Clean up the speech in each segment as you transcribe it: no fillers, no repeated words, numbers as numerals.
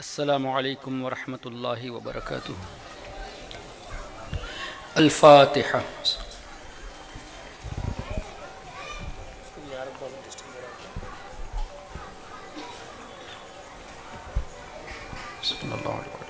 السلام علیکم ورحمۃ اللہ وبرکاتہ۔ الفاتحہ۔ صلی اللہ علیہ وسلم۔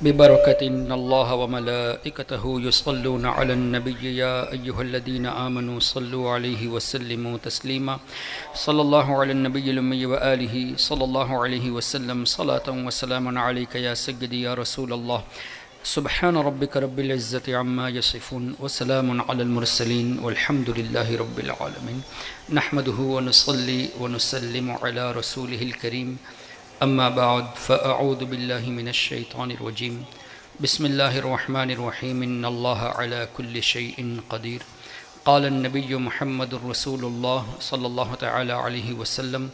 ببرکۃ ان اللہ وملائکتہ یصلون علی النبی یا ایہا الذین آمنوا صلوا علیہ وسلموا تسلیما۔ صلی اللہ علی النبی الامی وآلہ صلی اللہ علیہ وسلم صلاۃ وسلاما علیک یا سیدی یا رسول اللہ۔ سبحان ربک رب العزۃ عما یصفون وسلام علی المرسلین والحمد للہ رب العالمین۔ نحمدہ ونصلی ونسلم علی رسولہ الکریم، اما بعد فاعوذ باللہ من الشیطان الرجیم۔ بسم اللہ الرحمن الرحیم۔ ان اللہ علی کل شیء قدیر۔ قال النبی محمد رسول اللہ صلی اللہ تعالی علیہ وسلم: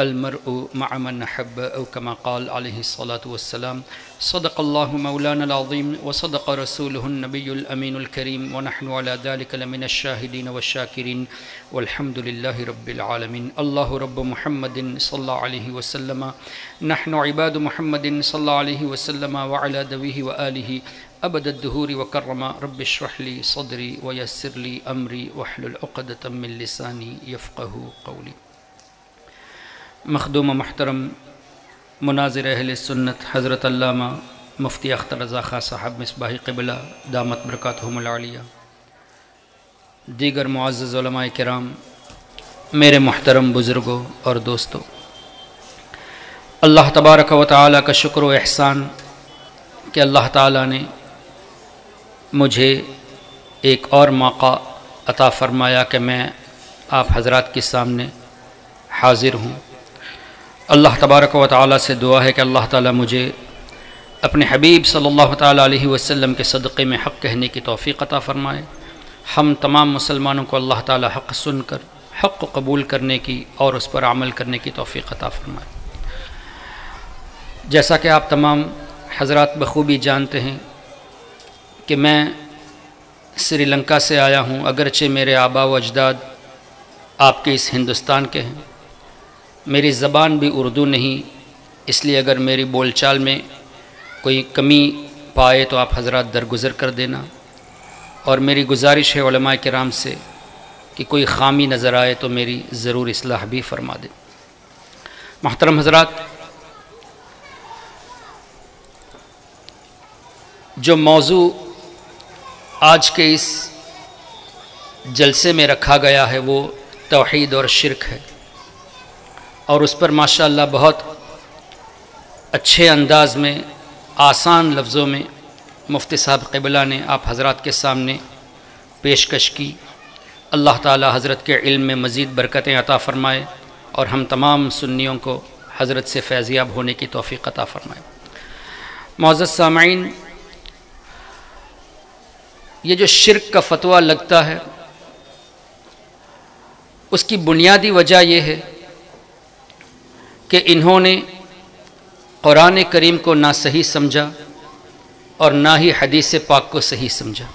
المرء مع من احب، او کما قال علیہ الصلاۃ والسلام۔ صدق اللہ مولانا العظیم وصدق رسولہ النبی الامین الکریم، ونحن علی ذلک لمن الشاہدین والشاکرین، والحمد للہ رب العالمین۔ اللہ رب محمد صلی اللہ علیہ وسلم، نحن عباد محمد صلی اللہ علیہ وسلم، وعلی ذویہ وآلہ ابد الدہور وکرم۔ رب اشرح لی صدری ویسر لی امری واحلل عقدۃ من لسانی یفقہوا قولی۔ مخدوم و محترم مناظر اہل سنت حضرت علامہ مفتی اختر رضا خاں صاحب مصباحی قبلہ دامت برکاتہم العالیہ، دیگر معزز علماء کرام، میرے محترم بزرگوں اور دوستوں، اللہ تبارک و تعالیٰ کا شکر و احسان کہ اللہ تعالیٰ نے مجھے ایک اور موقع عطا فرمایا کہ میں آپ حضرات کے سامنے حاضر ہوں۔ اللہ تبارک و تعالیٰ سے دعا ہے کہ اللہ تعالیٰ مجھے اپنے حبیب صلی اللہ تعالیٰ علیہ وسلم کے صدقے میں حق کہنے کی توفیق عطا فرمائے۔ ہم تمام مسلمانوں کو اللہ تعالیٰ حق سن کر حق کو قبول کرنے کی اور اس پر عمل کرنے کی توفیق عطا فرمائے۔ جیسا کہ آپ تمام حضرات بخوبی جانتے ہیں کہ میں سری لنکا سے آیا ہوں، اگرچہ میرے آبا و اجداد آپ کے اس ہندوستان کے ہیں۔ میری زبان بھی اردو نہیں، اس لیے اگر میری بول چال میں کوئی کمی پائے تو آپ حضرات درگزر کر دینا، اور میری گزارش ہے علماء کرام سے کہ کوئی خامی نظر آئے تو میری ضرور اصلاح بھی فرما دیں۔ محترم حضرات، جو موضوع آج کے اس جلسے میں رکھا گیا ہے وہ توحید اور شرک ہے، اور اس پر ماشاءاللہ بہت اچھے انداز میں آسان لفظوں میں مفتی صاحب قبلہ نے آپ حضرات کے سامنے پیشکش کی۔ اللہ تعالی حضرت کے علم میں مزید برکتیں عطا فرمائے، اور ہم تمام سنیوں کو حضرت سے فیضیاب ہونے کی توفیق عطا فرمائے۔ معزز سامعین، یہ جو شرک کا فتویٰ لگتا ہے اس کی بنیادی وجہ یہ ہے کہ انہوں نے قرآن کریم کو نہ صحیح سمجھا اور نہ ہی حدیث پاک کو صحیح سمجھا،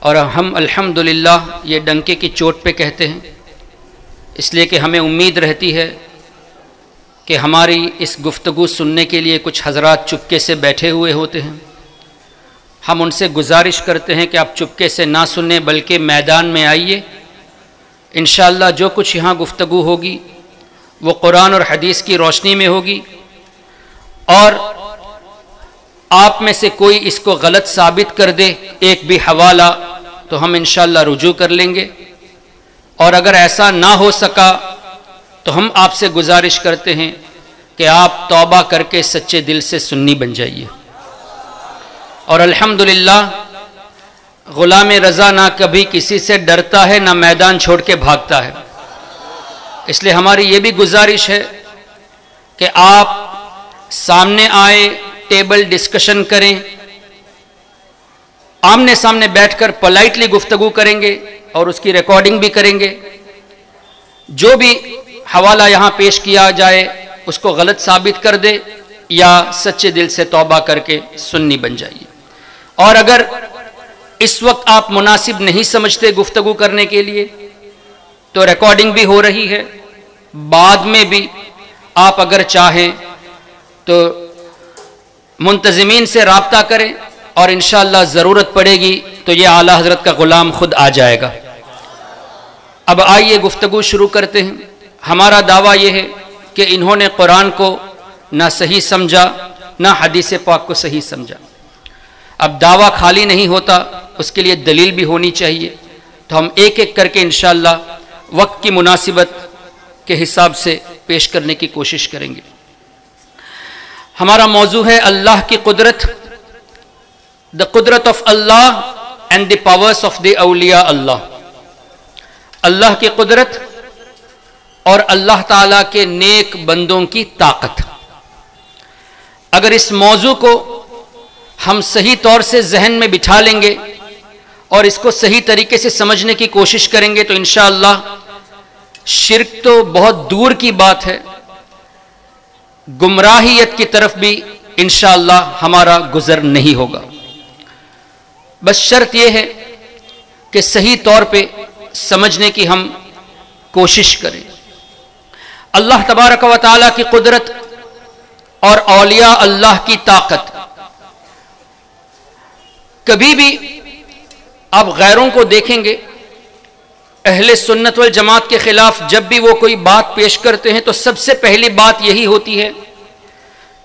اور ہم الحمدللہ یہ ڈنکے کی چوٹ پہ کہتے ہیں، اس لیے کہ ہمیں امید رہتی ہے کہ ہماری اس گفتگو سننے کے لیے کچھ حضرات چپکے سے بیٹھے ہوئے ہوتے ہیں۔ ہم ان سے گزارش کرتے ہیں کہ آپ چپکے سے نہ سنیں بلکہ میدان میں آئیے۔ انشاءاللہ جو کچھ یہاں گفتگو ہوگی وہ قرآن اور حدیث کی روشنی میں ہوگی، اور آپ میں سے کوئی اس کو غلط ثابت کر دے ایک بھی حوالہ تو ہم انشاءاللہ رجوع کر لیں گے، اور اگر ایسا نہ ہو سکا تو ہم آپ سے گزارش کرتے ہیں کہ آپ توبہ کر کے سچے دل سے سنی بن جائیے۔ اور الحمدللہ غلام رضا نہ کبھی کسی سے ڈرتا ہے نہ میدان چھوڑ کے بھاگتا ہے، اس لیے ہماری یہ بھی گزارش ہے کہ آپ سامنے آئیں، ٹیبل ڈسکشن کریں، آمنے سامنے بیٹھ کر پولائٹلی گفتگو کریں گے اور اس کی ریکارڈنگ بھی کریں گے۔ جو بھی حوالہ یہاں پیش کیا جائے اس کو غلط ثابت کر دے یا سچے دل سے توبہ کر کے سنی بن جائیے. اور اگر اس وقت آپ مناسب نہیں سمجھتے گفتگو کرنے کے لیے تو ریکارڈنگ بھی ہو رہی ہے، بعد میں بھی آپ اگر چاہیں تو منتظمین سے رابطہ کریں اور انشاءاللہ ضرورت پڑے گی تو یہ اعلیٰ حضرت کا غلام خود آ جائے گا. اب آئیے گفتگو شروع کرتے ہیں. ہمارا دعویٰ یہ ہے کہ انہوں نے قرآن کو نہ صحیح سمجھا نہ حدیث پاک کو صحیح سمجھا. اب دعویٰ خالی نہیں ہوتا، اس کے لیے دلیل بھی ہونی چاہیے. تو ہم ایک ایک کر کے انشاءاللہ وقت کی مناسبت کے حساب سے پیش کرنے کی کوشش کریں گے. ہمارا موضوع ہے اللہ کی قدرت، the قدرت of Allah and the powers of the اولیاء اللہ. اللہ کی قدرت اور اللہ تعالیٰ کے نیک بندوں کی طاقت. اگر اس موضوع کو ہم صحیح طور سے ذہن میں بٹھا لیں گے اور اس کو صحیح طریقے سے سمجھنے کی کوشش کریں گے تو انشاءاللہ شرک تو بہت دور کی بات ہے، گمراہیت کی طرف بھی انشاءاللہ ہمارا گزر نہیں ہوگا. بس شرط یہ ہے کہ صحیح طور پہ سمجھنے کی ہم کوشش کریں. اللہ تبارک و تعالیٰ کی قدرت اور اولیاء اللہ کی طاقت. کبھی بھی آپ غیروں کو دیکھیں گے، اہل سنت والجماعت کے خلاف جب بھی وہ کوئی بات پیش کرتے ہیں تو سب سے پہلی بات یہی ہوتی ہے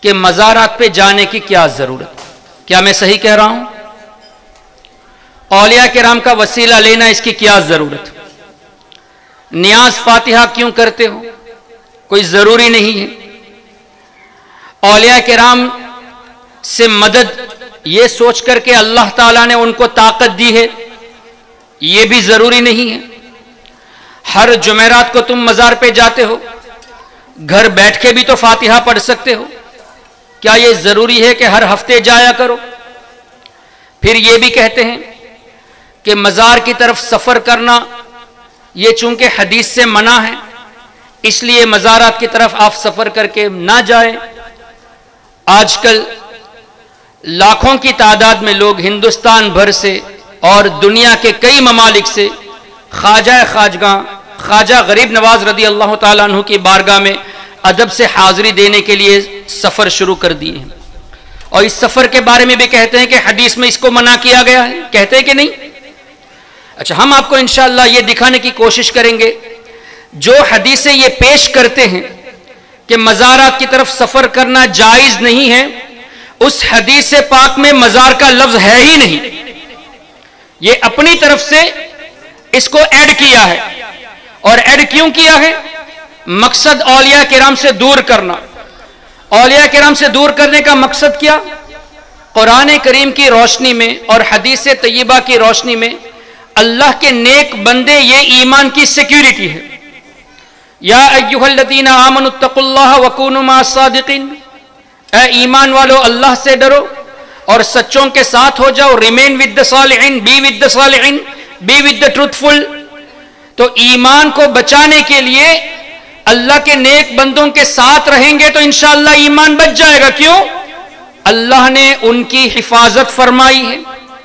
کہ مزارات پہ جانے کی کیا ضرورت. کیا میں صحیح کہہ رہا ہوں؟ اولیاء کرام کا وسیلہ لینا اس کی کیا ضرورت؟ نیاز فاتحہ کیوں کرتے ہو؟ کوئی ضروری نہیں ہے. اولیاء کرام سے مدد یہ سوچ کر کے اللہ تعالیٰ نے ان کو طاقت دی ہے، یہ بھی ضروری نہیں ہے. ہر جمعرات کو تم مزار پہ جاتے ہو، گھر بیٹھ کے بھی تو فاتحہ پڑھ سکتے ہو. کیا یہ ضروری ہے کہ ہر ہفتے جایا کرو؟ پھر یہ بھی کہتے ہیں کہ مزار کی طرف سفر کرنا یہ چونکہ حدیث سے منع ہے اس لیے مزارات کی طرف آپ سفر کر کے نہ جائیں. آج کل لاکھوں کی تعداد میں لوگ ہندوستان بھر سے اور دنیا کے کئی ممالک سے خواجہ غریب نواز رضی اللہ تعالیٰ عنہ کی بارگاہ میں ادب سے حاضری دینے کے لیے سفر شروع کر دیے ہیں. اور اس سفر کے بارے میں بھی کہتے ہیں کہ حدیث میں اس کو منع کیا گیا ہے. کہتے ہیں کہ نہیں؟ اچھا، ہم آپ کو انشاءاللہ یہ دکھانے کی کوشش کریں گے جو حدیثیں یہ پیش کرتے ہیں کہ مزارات کی طرف سفر کرنا جائز نہیں ہے، اس حدیث پاک میں مزار کا لفظ ہے ہی نہیں. یہ اپنی طرف سے اس کو ایڈ کیا ہے. اور ایڈ کیوں کیا ہے؟ مقصد اولیاء کرام سے دور کرنا. اولیاء کرام سے دور کرنے کا مقصد کیا؟ قرآن کریم کی روشنی میں اور حدیث طیبہ کی روشنی میں اللہ کے نیک بندے یہ ایمان کی سیکیورٹی ہے. یا ایھا الذین آمنوا اتقوا اللہ وکونوا مع الصادقین، اے ایمان والو اللہ سے ڈرو اور سچوں کے ساتھ ہو جاؤ. ریمین ود the صالحین، بی ود the صالحین، بی ود the truthful. تو ایمان کو بچانے کے لیے اللہ کے نیک بندوں کے ساتھ رہیں گے تو انشاءاللہ ایمان بچ جائے گا. کیوں؟ اللہ نے ان کی حفاظت فرمائی ہے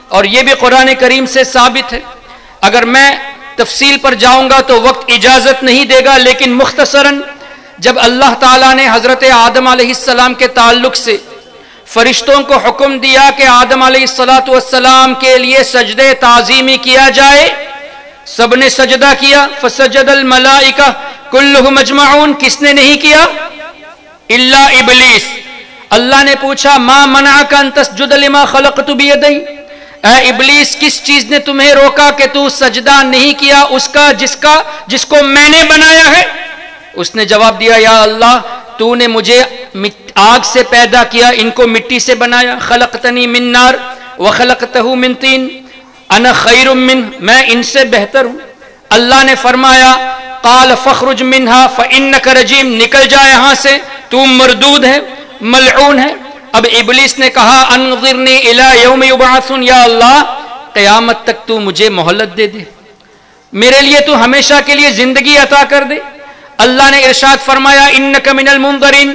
اور یہ بھی قرآن کریم سے ثابت ہے. اگر میں تفصیل پر جاؤں گا تو وقت اجازت نہیں دے گا، لیکن مختصراً جب اللہ تعالیٰ نے حضرت آدم علیہ السلام کے تعلق سے فرشتوں کو حکم دیا کہ آدم علیہ السلام کے لیے سجدے تعظیمی کیا جائے، سب نے سجدہ کیا. فسجد الملائکہ کلہم اجمعون. کس نے نہیں کیا؟ الا ابلیس. اللہ نے پوچھا ما منعک ان تسجد لما خلقت بیدی، اے ابلیس کس چیز نے تمہیں روکا کہ تو سجدہ نہیں کیا جس کو میں نے بنایا ہے؟ اس نے جواب دیا یا اللہ تو نے مجھے آگ سے پیدا کیا، ان کو مٹی سے بنایا. خلقتنی من نار وخلقتہ من طین انا خیر من، میں ان سے بہتر ہوں. اللہ نے فرمایا قال فخرج منها فانک رجیم، نکل جا یہاں سے، تو مردود ہے، ملعون ہے. اب ابلیس نے کہا انظرنی الی یوم یبعثون، یا اللہ قیامت تک تو مجھے مہلت دے دے، میرے لیے تو ہمیشہ کے لیے زندگی عطا کر دے. اللہ نے ارشاد فرمایا انک من المنظرین،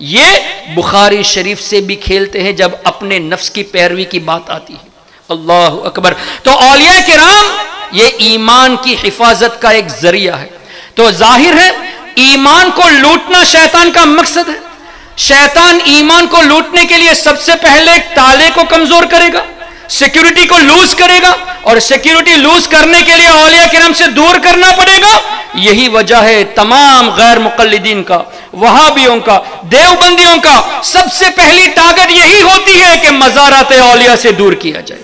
یہ بخاری شریف سے بھی کھیلتے ہیں جب اپنے نفس کی پیروی کی بات آتی ہے. اللہ اکبر. تو اولیاء کرام یہ ایمان کی حفاظت کا ایک ذریعہ ہے. تو ظاہر ہے ایمان کو لوٹنا شیطان کا مقصد ہے. شیطان ایمان کو لوٹنے کے لیے سب سے پہلے تالے کو کمزور کرے گا, سیکیورٹی کو لوز کرے گا, اور سیکیورٹی لوز کرنے کے لیے اولیاء کرام سے دور کرنا پڑے گا. یہی وجہ ہے تمام غیر مقلدین کا, وہابیوں کا, دیوبندیوں کا سب سے پہلی ٹارگٹ یہی ہوتی ہے کہ مزارات اولیاء سے دور کیا جائے.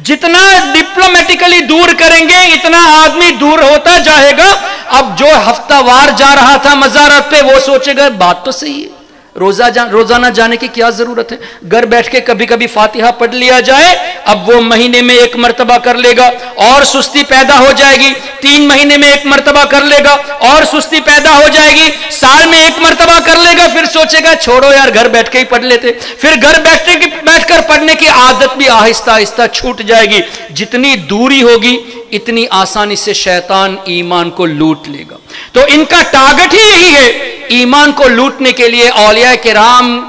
جتنا ڈپلومیٹکلی دور کریں گے اتنا آدمی دور ہوتا جائے گا. اب جو ہفتہ وار جا رہا تھا مزارات پہ وہ سوچے گا بات تو صحیح ہے, روزانہ جانے کی کیا ضرورت ہے, گھر بیٹھ کے کبھی کبھی فاتحہ پڑھ لیا جائے. اب وہ مہینے میں ایک مرتبہ کر لے گا اور سستی پیدا ہو جائے گی, 3 مہینے میں ایک مرتبہ کر لے گا اور سستی پیدا ہو جائے گی, سال میں ایک مرتبہ کر لے گا, پھر سوچے گا چھوڑو یار گھر بیٹھ کے ہی پڑھ لیتے. پھر گھر بیٹھ کر پڑھنے کی عادت بھی آہستہ آہستہ چھوٹ جائے گی. جتنی دوری ہوگی اتنی آسانی سے شیطان ایمان کو لوٹ لے گا. تو ان کا ٹارگٹ ہی یہی ہے, ایمان کو لوٹنے کے لیے اولیاء کرام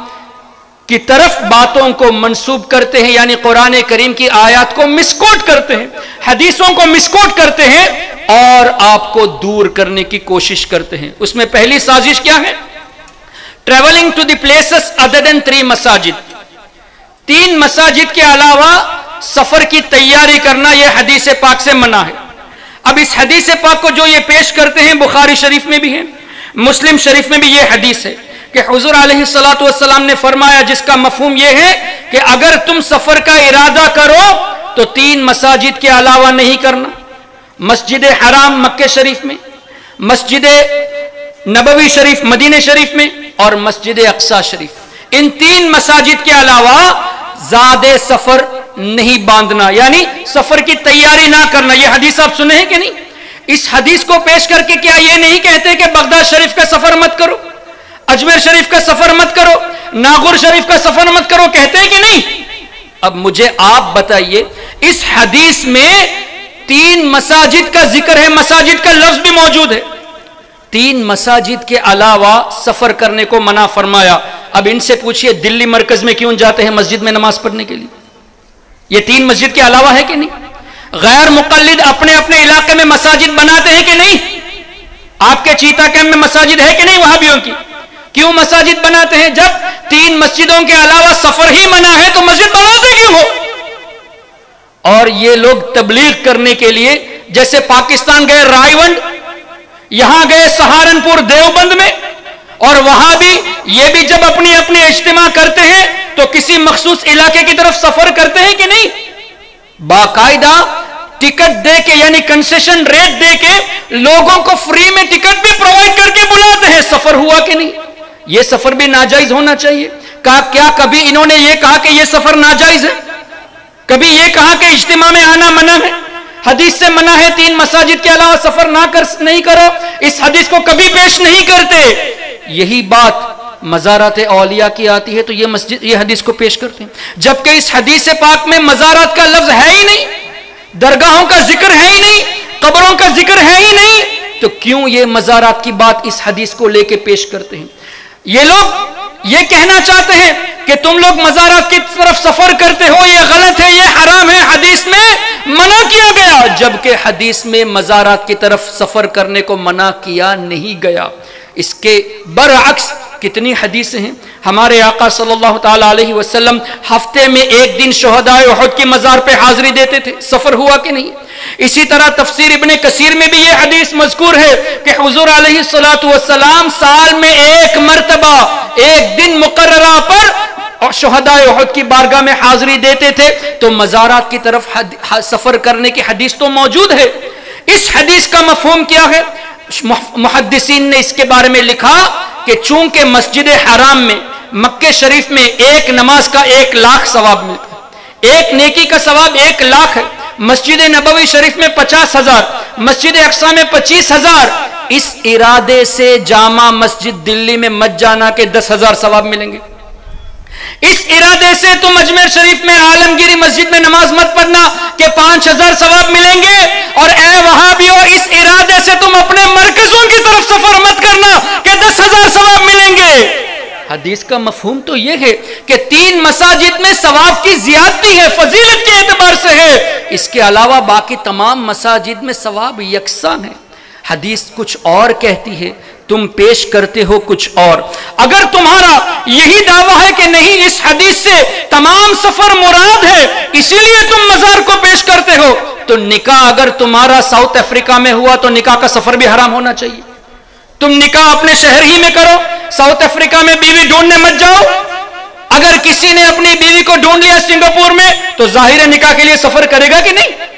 کی طرف باتوں کو منسوب کرتے ہیں, یعنی قرآن کریم کی آیات کو مسکوٹ کرتے ہیں, حدیثوں کو مسکوٹ کرتے ہیں اور آپ کو دور کرنے کی کوشش کرتے ہیں. اس میں پہلی سازش کیا ہے؟ Travelling to the places other than 3 مساجد. 3 مساجد کے علاوہ سفر کی تیاری کرنا یہ حدیث پاک سے منع ہے. اب اس حدیث پاک کو جو یہ پیش کرتے ہیں بخاری شریف میں بھی ہے, مسلم شریف میں بھی یہ حدیث ہے کہ حضور علیہ الصلوۃ والسلام نے فرمایا, جس کا مفہوم یہ ہے کہ اگر تم سفر کا ارادہ کرو تو 3 مساجد کے علاوہ نہیں کرنا. مسجد حرام مکہ شریف میں, مسجد نبوی شریف مدینہ شریف میں, اور مسجد اقصی شریف. ان 3 مساجد کے علاوہ زیادہ سفر نہیں باندھنا, یعنی سفر کی تیاری نہ کرنا. یہ حدیث آپ سنے ہیں کہ نہیں؟ اس حدیث کو پیش کر کے کیا یہ نہیں کہتے کہ بغداد شریف کا سفر مت کرو, اجمیر شریف کا سفر مت کرو, ناگور شریف کا سفر مت کرو, کہتے ہیں کہ نہیں؟ اب مجھے آپ بتائیے, اس حدیث میں 3 مساجد کا ذکر ہے, مساجد کا لفظ بھی موجود ہے. 3 مساجد کے علاوہ سفر کرنے کو منع فرمایا. اب ان سے پوچھئے دلی مرکز میں کیوں جاتے ہیں مسجد میں نماز پڑھنے کے لیے؟ یہ 3 مسجد کے علاوہ ہے کہ نہیں؟ غیر مقلد اپنے اپنے علاقے میں مساجد بناتے ہیں کہ نہیں؟ آپ کے چیتا کیمپ میں مساجد ہے کہ نہیں وہابیوں کی؟ کیوں مساجد بناتے ہیں؟ جب 3 مسجدوں کے علاوہ سفر ہی منع ہے تو مسجد بناتے کیوں ہو؟ اور یہ لوگ تبلیغ کرنے کے لیے جیسے پاکستان گئے رائے ونڈ, یہاں گئے سہارنپور دیوبند میں, اور وہاں بھی یہ بھی جب اپنی اپنے اجتماع کرتے ہیں تو کسی مخصوص علاقے کی طرف سفر کرتے ہیں کہ نہیں؟ باقاعدہ ٹکٹ دے کے, یعنی کنسیشن ریٹ دے کے لوگوں کو فری میں ٹکٹ بھی پرووائڈ کر کے بلاتے ہیں. سفر ہوا کہ نہیں؟ یہ سفر بھی ناجائز ہونا چاہیے. کیا کبھی انہوں نے یہ کہا کہ یہ سفر ناجائز ہے؟ کبھی یہ کہا کہ اجتماع میں آنا منع ہے؟ حدیث سے منع ہے 3 مساجد کے علاوہ سفر نہیں کرو, اس حدیث کو کبھی پیش نہیں کرتے. یہی بات مزارات اولیاء کی آتی ہے تو یہ حدیث کو پیش کرتے ہیں, جبکہ اس حدیث پاک میں مزارات کا لفظ ہے ہی نہیں, درگاہوں کا ذکر ہے ہی نہیں, قبروں کا ذکر ہے ہی نہیں, تو کیوں یہ مزارات کی بات اس حدیث کو لے کے پیش کرتے ہیں؟ یہ لوگ یہ کہنا چاہتے ہیں کہ تم لوگ مزارات کی طرف سفر کرتے ہو, یہ غلط ہے, یہ حرام ہے, حدیث میں منع کیا گیا, جبکہ حدیث میں مزارات کی طرف سفر کرنے کو منع کیا نہیں گیا. اس کے برعکس کتنی حدیثیں ہیں. ہمارے آقا صلی اللہ تعالی علیہ وسلم ہفتے میں 1 دن شہدائے احد کی مزار پہ حاضری دیتے تھے. سفر ہوا کہ نہیں؟ اسی طرح تفسیر ابن کثیر میں بھی یہ حدیث مذکور ہے کہ حضور علیہ الصلوۃ والسلام سال میں 1 مرتبہ 1 دن مقررہ پر شہدائے احد کی بارگاہ میں حاضری دیتے تھے. تو مزارات کی طرف سفر کرنے کی حدیث تو موجود ہے. اس حدیث کا مفہوم کیا ہے؟ محدثین نے اس کے بارے میں لکھا کہ چونکہ مسجد حرام میں مکہ شریف میں 1 نماز کا 1 لاکھ ثواب ملتا ہے, 1 نیکی کا ثواب 1 لاکھ ہے. مسجد نبوی شریف میں 50,000, مسجد اقصی میں 25,000. اس ارادے سے جامع مسجد دلی میں مت جانا کہ 10,000 ثواب ملیں گے. اس ارادے سے تم اجمیر شریف میں عالمگیری مسجد میں نماز مت پڑھنا کہ 5,000 ثواب ملیں گے. اور اے وہابیو, اس ارادے سے تم اپنے مرکزوں کی طرف سفر مت کرنا کہ 10,000 ثواب ملیں گے. حدیث کا مفہوم تو یہ ہے کہ 3 مساجد میں ثواب کی زیادتی ہے، فضیلت کے اعتبار سے ہے، اس کے علاوہ باقی تمام مساجد میں ثواب یکساں ہے۔ حدیث کچھ اور کہتی ہے، تم پیش کرتے ہو کچھ اور۔ اگر تمہارا یہی دعویٰ ہے کہ نہیں، اس حدیث سے تمام سفر مراد ہے اسی لیے تم مزار کو پیش کرتے ہو، تو نکاح اگر تمہارا ساؤتھ افریقہ میں ہوا تو نکاح کا سفر بھی حرام ہونا چاہیے۔ تم نکاح اپنے شہر ہی میں کرو، ساؤتھ افریقہ میں بیوی ڈھونڈنے مت جاؤ۔ اگر کسی نے اپنی بیوی کو ڈھونڈ لیا سنگاپور میں تو ظاہر نکاح کے لیے سفر کرے گا کہ نہیں؟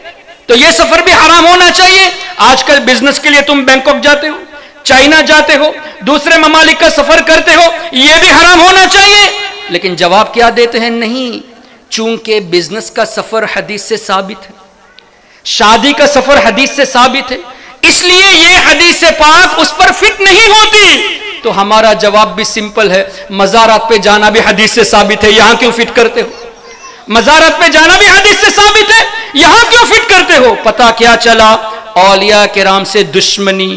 تو یہ سفر بھی حرام ہونا چاہیے۔ آج کل بزنس کے لیے تم بینکاک جاتے ہو، چائنا جاتے ہو، دوسرے ممالک کا سفر کرتے ہو، یہ بھی حرام ہونا چاہیے۔ لیکن جواب کیا دیتے ہیں؟ نہیں، چونکہ بزنس کا سفر حدیث سے ثابت ہے، شادی کا سفر حدیث سے ثابت ہے، اس لیے یہ حدیث پاک اس پر فٹ نہیں ہوتی۔ تو ہمارا جواب بھی سمپل ہے، مزارات پہ جانا بھی حدیث سے ثابت ہے، یہاں کیوں فٹ کرتے ہو؟ مزارات پہ جانا بھی حدیث سے ثابت ہے، یہاں کیوں فٹ کرتے ہو؟ پتہ کیا چلا؟ اولیاء کرام سے دشمنی،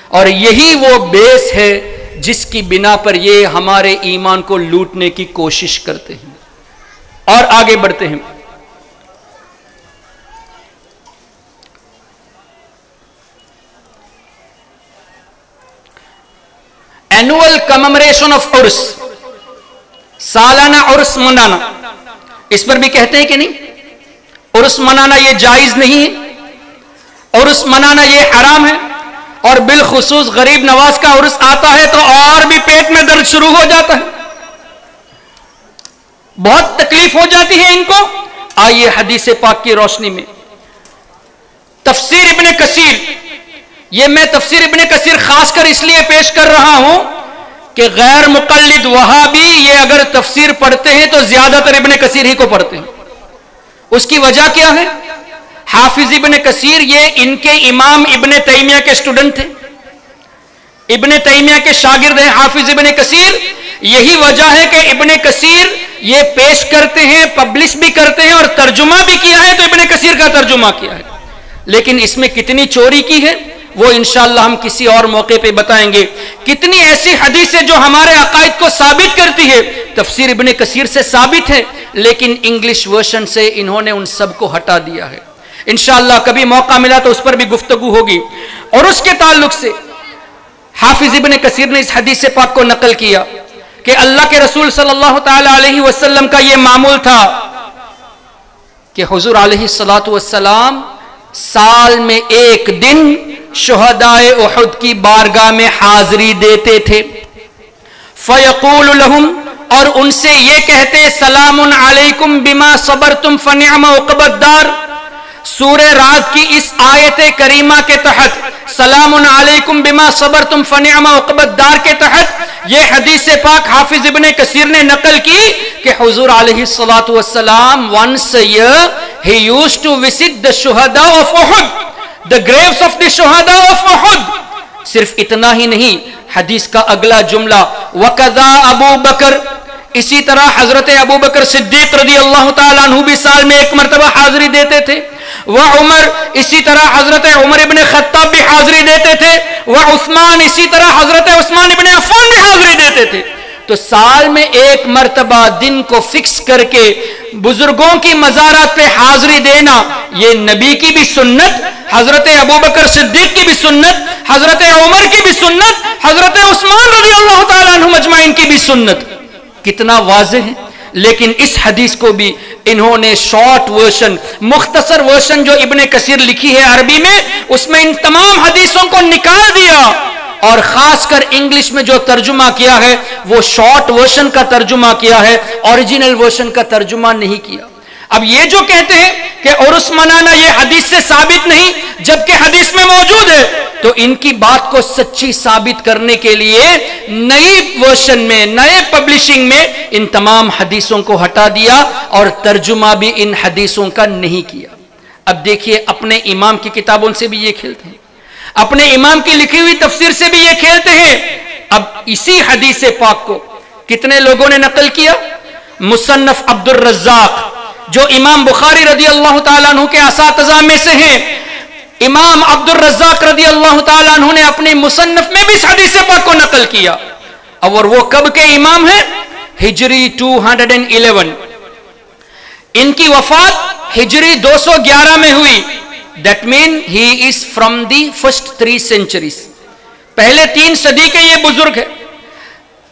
اور یہی وہ بیس ہے جس کی بنا پر یہ ہمارے ایمان کو لوٹنے کی کوشش کرتے ہیں۔ اور آگے بڑھتے ہیں۔ اینوئل کممریشن آف عرس، سالانہ عرس منانا، اس پر بھی کہتے ہیں کہ نہیں، عرس منانا یہ جائز نہیں ہے، عرس منانا یہ حرام ہے، اور بالخصوص غریب نواز کا عرس آتا ہے تو اور بھی پیٹ میں درد شروع ہو جاتا ہے، بہت تکلیف ہو جاتی ہے ان کو۔ آئیے حدیث پاک کی روشنی میں تفسیر ابن کثیر، یہ میں تفسیر ابن کثیر خاص کر اس لیے پیش کر رہا ہوں کہ غیر مقلد وہابی یہ اگر تفسیر پڑھتے ہیں تو زیادہ تر ابن کثیر ہی کو پڑھتے ہیں۔ اس کی وجہ کیا ہے؟ حافظ ابن کثیر یہ ان کے امام ابن تیمیہ کے سٹوڈنٹ تھے، ابن تیمیہ کے شاگرد ہیں حافظ ابن کثیر۔ یہی وجہ ہے کہ ابن کثیر یہ پیش کرتے ہیں، پبلش بھی کرتے ہیں، اور ترجمہ بھی کیا ہے تو ابن کثیر کا ترجمہ کیا ہے۔ لیکن اس میں کتنی چوری کی ہے وہ انشاءاللہ ہم کسی اور موقع پہ بتائیں گے۔ کتنی ایسی حدیثیں جو ہمارے عقائد کو ثابت کرتی ہے تفسیر ابن کثیر سے ثابت ہے، لیکن انگلش ورژن سے انہوں نے ان سب کو ہٹا دیا ہے۔ انشاءاللہ کبھی موقع ملا تو اس پر بھی گفتگو ہوگی۔ اور اس کے تعلق سے حافظ ابن کثیر نے اس حدیث پاک کو نقل کیا کہ اللہ کے رسول صلی اللہ تعالی علیہ وسلم کا یہ معمول تھا کہ حضور علیہ السلام سال میں ایک دن شہدائے احد کی بارگاہ میں حاضری دیتے تھے۔ فیقول لہم، اور ان سے یہ کہتے، سلام علیکم بما صبرتم فنعم عقبی الدار۔ سورہ رعد کی اس آیت کریمہ کے تحت سلام علیکم بما صبرتم فنعم عقبی الدار کے تحت یہ حدیث پاک حافظ ابن کثیر نے نقل کی کہ حضور علیہ السلام once a year he used to visit the shuhada of Uhud, the graves of the shuhada of Uhud۔ صرف اتنا ہی نہیں، حدیث کا اگلا جملہ وَقَذَا ابو بکر، اسی طرح حضرت ابو بکر صدیق رضی اللہ تعالیٰ عنہ بھی سال میں ایک مرتبہ حاضری دیتے تھے، وعمر، اسی طرح حضرت عمر ابن خطاب بھی حاضری دیتے تھے، وعثمان، اسی طرح حضرت عثمان ابن عفان بھی حاضری دیتے تھے۔ تو سال میں ایک مرتبہ دن کو فکس کر کے بزرگوں کی مزارات پہ حاضری دینا یہ نبی کی بھی سنت، حضرت ابو بکر صدیق کی بھی سنت، حضرت عمر کی بھی سنت، حضرت عثمان رضی اللہ تعالیٰ عنہ مجمعین کی بھی سنت۔ کتنا واضح ہے۔ لیکن اس حدیث کو بھی انہوں نے شارٹ ورژن، مختصر ورژن جو ابن کثیر لکھی ہے عربی میں، اس میں ان تمام حدیثوں کو نکال دیا، اور خاص کر انگلش میں جو ترجمہ کیا ہے وہ شارٹ ورژن کا ترجمہ کیا ہے، اوریجنل ورژن کا ترجمہ نہیں کیا۔ اب یہ جو کہتے ہیں کہ عرس منانا یہ حدیث سے ثابت نہیں جبکہ حدیث میں موجود ہے، تو ان کی بات کو سچی ثابت کرنے کے لیے نئی ورژن میں، نئے پبلشنگ میں ان تمام حدیثوں کو ہٹا دیا اور ترجمہ بھی ان حدیثوں کا نہیں کیا۔ اب دیکھیے اپنے امام کی کتابوں سے بھی یہ کھیلتے ہیں، اپنے امام کی لکھی ہوئی تفسیر سے بھی یہ کھیلتے ہیں۔ اب اسی حدیث پاک کو کتنے لوگوں نے نقل کیا؟ مصنف عبد الرزاق جو امام بخاری رضی اللہ تعالیٰ عنہ کے اساتذہ میں سے ہیں، امام عبد الرزاق رضی اللہ تعالیٰ عنہ نے اپنی مصنف میں بھی اس حدیث پاک کو نقل کیا۔ اور وہ کب کے امام ہیں؟ ہجری 211. ان کی وفات ہجری 211 میں ہوئی. That mean he is from the first 3 centuries. پہلے 3 صدی کے یہ بزرگ ہے،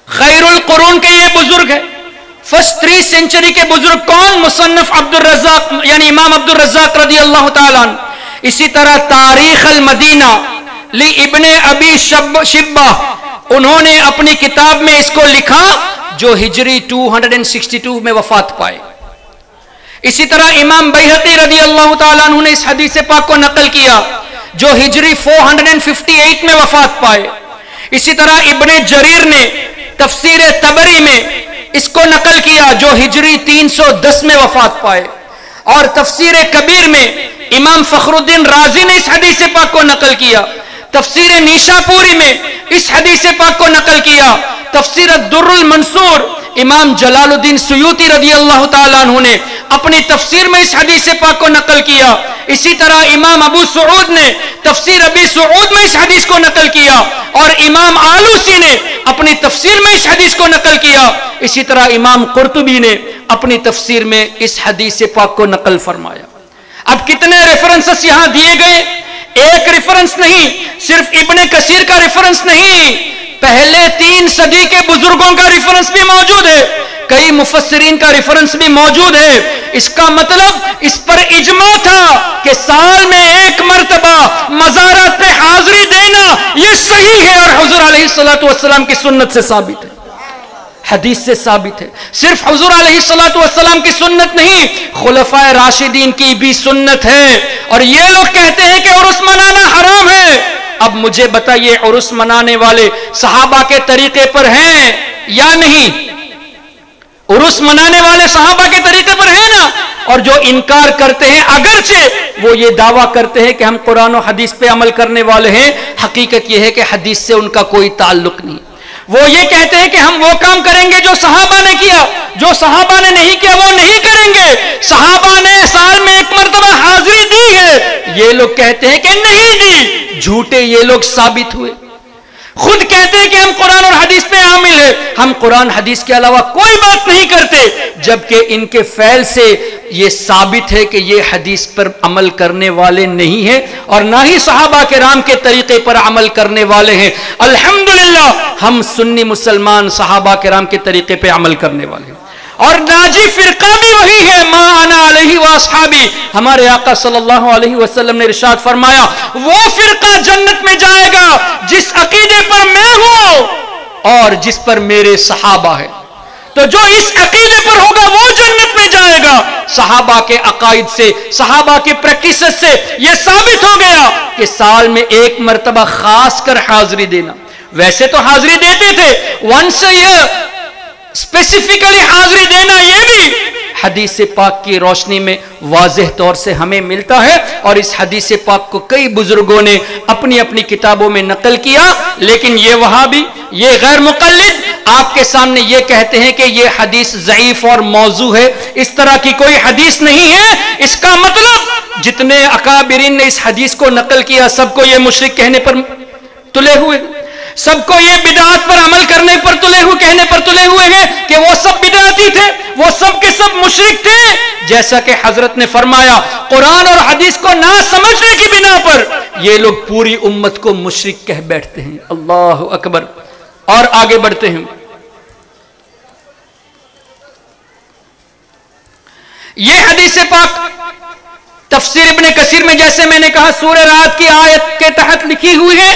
خیر القرون کے یہ بزرگ ہے. فرسٹ 3 century کے بزرگ کون؟ مصنف عبد الرزاق یعنی امام عبد الرزاق رضی اللہ تعالیٰ عنہ. اسی طرح تاریخ المدینہ لی ابن ابی شبہ، انہوں نے اپنی کتاب میں اس کو لکھا جو ہجری 262 میں وفات پائے. اسی طرح امام بیہقی رضی اللہ تعالیٰ عنہ نے اس حدیث پاک کو نقل کیا جو ہجری 458 میں وفات پائے. اسی طرح ابن جریر نے تفسیر طبری میں اس کو نقل کیا جو ہجری 310 میں وفات پائے. اور تفسیر کبیر میں امام فخر الدین رازی نے اس حدیث پاک کو نقل کیا. تفسیر نیشاپوری میں اس حدیث پاک کو نقل کیا. تفسیر الدر المنصور امام جلال الدین سیوطی رضی اللہ تعالیٰ عنہ نے اپنی تفسیر میں اس حدیث پاک کو نقل کیا. اسی طرح امام ابو سعود نے تفسیر ابی سعود میں اس حدیث کو نقل کیا، اور امام آلوسی نے اپنی تفسیر میں اس حدیث کو نقل کیا. اسی طرح امام قرطبی نے اپنی تفسیر میں اس حدیث پاک کو نقل فرمایا. اب کتنے ریفرنسز یہاں دیے گئے؟ ایک ریفرنس نہیں، صرف ابن کثیر کا ریفرنس نہیں، پہلے 3 صدی کے بزرگوں کا ریفرنس بھی موجود ہے، کئی مفسرین کا ریفرنس بھی موجود ہے. اس کا مطلب اس پر اجماع تھا کہ سال میں 1 مرتبہ مزارات پہ حاضری دینا یہ صحیح ہے، اور حضور علیہ السلام کی سنت سے ثابت ہے، حدیث سے ثابت ہے. صرف حضور علیہ السلام کی سنت نہیں، خلفائے راشدین کی بھی سنت ہے. اور یہ لوگ کہتے ہیں کہ عرس منانا حرام ہے. اب مجھے بتائیے عرس منانے والے صحابہ کے طریقے پر ہیں یا نہیں؟ عرس منانے والے صحابہ کے طریقے پر ہیں نا. اور جو انکار کرتے ہیں اگرچہ وہ یہ دعویٰ کرتے ہیں کہ ہم قرآن و حدیث پہ عمل کرنے والے ہیں، حقیقت یہ ہے کہ حدیث سے ان کا کوئی تعلق نہیں. وہ یہ کہتے ہیں کہ ہم وہ کام کریں گے جو صحابہ نے کیا، جو صحابہ نے نہیں کیا وہ نہیں کریں گے. صحابہ نے سال میں 1 مرتبہ حاضری دی ہے، یہ لوگ کہتے ہیں کہ نہیں دی. جھوٹے یہ لوگ ثابت ہوئے. خود کہتے ہیں کہ ہم قرآن اور حدیث پہ عامل ہیں، ہم قرآن حدیث کے علاوہ کوئی بات نہیں کرتے، جبکہ ان کے فعل سے یہ ثابت ہے کہ یہ حدیث پر عمل کرنے والے نہیں ہیں اور نہ ہی صحابہ کرام کے طریقے پر عمل کرنے والے ہیں. الحمدللہ ہم سنی مسلمان صحابہ کرام کے طریقے پہ عمل کرنے والے ہیں. اور ناجی فرقہ بھی وہی ہے، ما انا علیہ واصحابی. ہمارے آقا صلی اللہ علیہ وسلم نے ارشاد فرمایا وہ فرقہ جنت میں جائے گا جس عقیدے پر میں ہوں اور جس پر میرے صحابہ ہیں. تو جو اس عقیدے پر ہوگا وہ جنت میں جائے گا. صحابہ کے عقائد سے، صحابہ کے پریکٹسز سے یہ ثابت ہو گیا کہ سال میں 1 مرتبہ خاص کر حاضری دینا. ویسے تو حاضری دیتے تھے، ونس اے ایئر اسپیسیفکلی حاضری دینا یہ بھی حدیث پاک کی روشنی میں واضح طور سے ہمیں ملتا ہے. اور اس حدیث پاک کو کئی بزرگوں نے اپنی اپنی کتابوں میں نقل کیا. لیکن یہ وہابی، یہ غیر مقلد آپ کے سامنے یہ کہتے ہیں کہ یہ حدیث ضعیف اور موضوع ہے، اس طرح کی کوئی حدیث نہیں ہے. اس کا مطلب جتنے اکابرین نے اس حدیث کو نقل کیا سب کو یہ مشرک کہنے پر تلے ہوئے، سب کو یہ بدعات پر عمل کرنے پر تلے ہوئے، کہنے پر تلے ہوئے ہیں کہ وہ سب بدعاتی تھے، وہ سب کے سب مشرک تھے. جیسا کہ حضرت نے فرمایا قرآن اور حدیث کو نہ سمجھنے کی بنا پر یہ لوگ پوری امت کو مشرک کہہ بیٹھتے ہیں. اللہ اکبر. اور آگے بڑھتے ہیں. یہ حدیث پاک تفسیر ابن کثیر میں جیسے میں نے کہا سورہ رعد کی آیت کے تحت لکھی ہوئی ہے،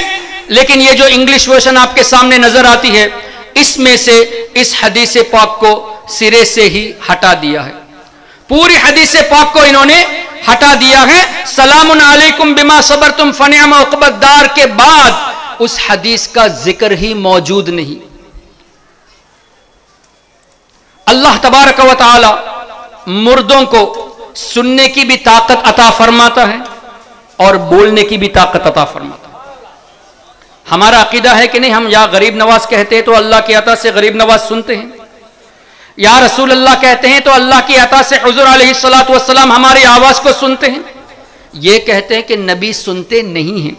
لیکن یہ جو انگلش ورژن آپ کے سامنے نظر آتی ہے اس میں سے اس حدیث پاک کو سرے سے ہی ہٹا دیا ہے. پوری حدیث پاک کو انہوں نے ہٹا دیا ہے. سلام علیکم بما صبرتم فنعم عقبی الدار کے بعد اس حدیث کا ذکر ہی موجود نہیں. اللہ تبارک و تعالی مردوں کو سننے کی بھی طاقت عطا فرماتا ہے اور بولنے کی بھی طاقت عطا فرماتا ہے. ہمارا عقیدہ ہے کہ نہیں، ہم یا غریب نواز کہتے ہیں تو اللہ کی عطا سے غریب نواز سنتے ہیں، یا رسول اللہ کہتے ہیں تو اللہ کی عطا سے حضور علیہ السلام ہماری آواز کو سنتے ہیں. یہ کہتے ہیں کہ نبی سنتے نہیں ہیں،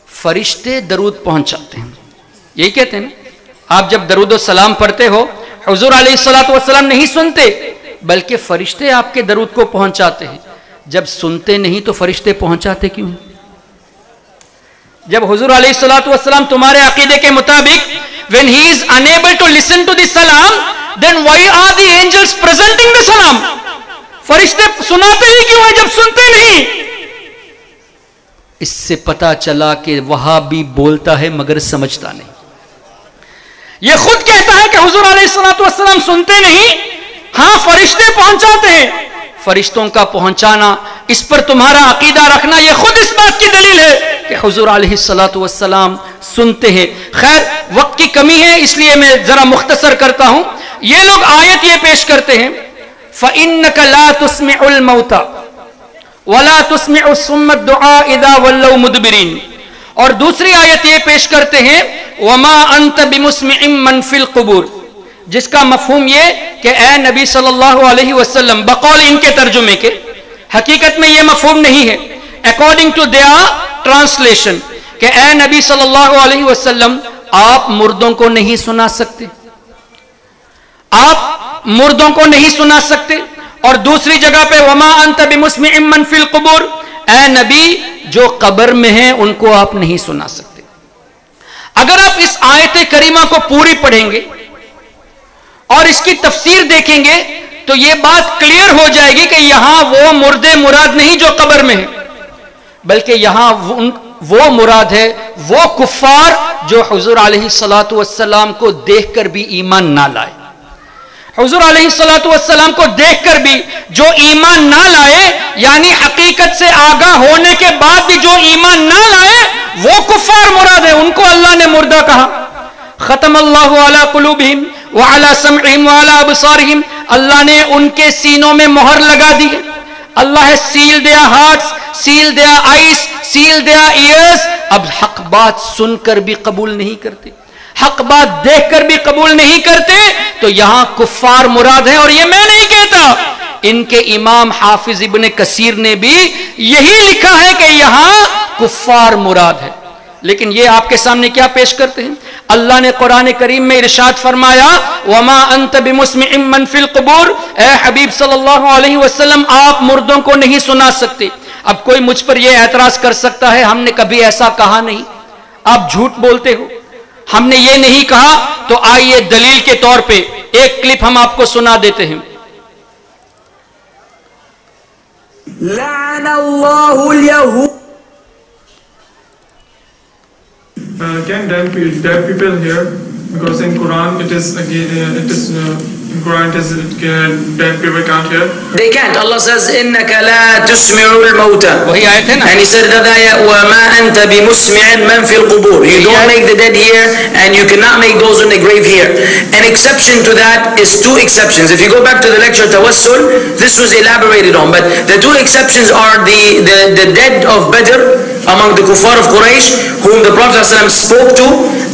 فرشتے درود پہنچاتے ہیں، یہی کہتے ہیں نا. آپ جب درود و سلام پڑھتے ہو حضور علیہ الصلوۃ والسلام نہیں سنتے بلکہ فرشتے آپ کے درود کو پہنچاتے ہیں. جب سنتے نہیں تو فرشتے پہنچاتے کیوں ہیں؟ جب حضور علیہ الصلوۃ والسلام تمہارے عقیدے کے مطابق when he is unable to listen to the salam, then why are the angels presenting the salam? فرشتے سناتے ہی کیوں ہیں جب سنتے نہیں؟ اس سے پتا چلا کہ وہابی بولتا ہے مگر سمجھتا نہیں. یہ خود کہتا ہے کہ حضور علیہ الصلوۃ والسلام سنتے نہیں، ہاں فرشتے پہنچاتے ہیں. فرشتوں کا پہنچانا، اس پر تمہارا عقیدہ رکھنا، یہ خود اس بات کی دلیل ہے کہ حضور علیہ الصلوۃ والسلام سنتے ہیں. خیر وقت کی کمی ہے اس لیے میں ذرا مختصر کرتا ہوں. یہ لوگ آیت یہ پیش کرتے ہیں فَإِنَّكَ لَا تُسْمِعُ الْمَوْتَى وَلَا تُسْمِعُ الصُّمَّ الدُّعَاءَ إِذَا وَلَّوْا مُدْبِرِينَ. اور دوسری آیت یہ پیش کرتے ہیں وَمَا أَنْتَ بِمُسْمِعٍ مَّن فِي الْقُبُورِ، جس کا مفہوم یہ کہ اے نبی صلی اللہ علیہ وسلم، بقول ان کے ترجمے کے، حقیقت میں یہ مفہوم نہیں ہے according to their translation، کہ اے نبی صلی اللہ علیہ وسلم آپ مردوں کو نہیں سنا سکتے، آپ مردوں کو نہیں سنا سکتے. اور دوسری جگہ پہ وما انت بمسمع من فی القبور، اے نبی جو قبر میں ہیں ان کو آپ نہیں سنا سکتے. اگر آپ اس آیت کریمہ کو پوری پڑھیں گے اور اس کی تفسیر دیکھیں گے تو یہ بات کلیئر ہو جائے گی کہ یہاں وہ مردے مراد نہیں جو قبر میں ہیں، بلکہ یہاں وہ مراد ہے وہ کفار جو حضور علیہ الصلوۃ والسلام کو دیکھ کر بھی ایمان نہ لائے. حضور علیہ الصلوۃ والسلام کو دیکھ کر بھی جو ایمان نہ لائے، یعنی حقیقت سے آگاہ ہونے کے بعد بھی جو ایمان نہ لائے، وہ کفار مراد ہے. ان کو اللہ نے مردہ کہا. ختم اللہ علی قلوبہم وعلی سمعہم وعلی ابصارہم، اللہ نے ان کے سینوں میں مہر لگا دی ہے. اللہ has sealed their hearts, sealed their eyes, sealed their ears. اب حق بات سن کر بھی قبول نہیں کرتے، حق بات دیکھ کر بھی قبول نہیں کرتے، تو یہاں کفار مراد ہیں. اور یہ میں نہیں کہتا، ان کے امام حافظ ابن کثیر نے بھی یہی لکھا ہے کہ یہاں کفار مراد ہے. لیکن یہ آپ کے سامنے کیا پیش کرتے ہیں؟ اللہ نے قرآن کریم میں ارشاد فرمایا وما انت بمسمع من فی القبور، اے حبیب صلی اللہ علیہ وسلم آپ مردوں کو نہیں سنا سکتے. اب کوئی مجھ پر یہ اعتراض کر سکتا ہے ہم نے کبھی ایسا کہا نہیں، آپ جھوٹ بولتے ہو، ہم نے یہ نہیں کہا. تو آئیے دلیل کے طور پہ ایک کلپ ہم آپ کو سنا دیتے ہیں. لعن اللہ الیہود. Can deaf people hear? Because in Quran in Quran it is deaf people can't hear. They can't. Allah says إنك لا تسمع الموتى. وہی آیت ہے نا. And he said that ayah وما أنت بمسمع من في القبور. You don't make the dead hear and you cannot make those in the grave hear. An exception to that is two exceptions. If you go back to the lecture Tawassul, this was elaborated on, but the two exceptions are the dead of Badr among the kuffar of Quraysh whom the Prophet ﷺ spoke to,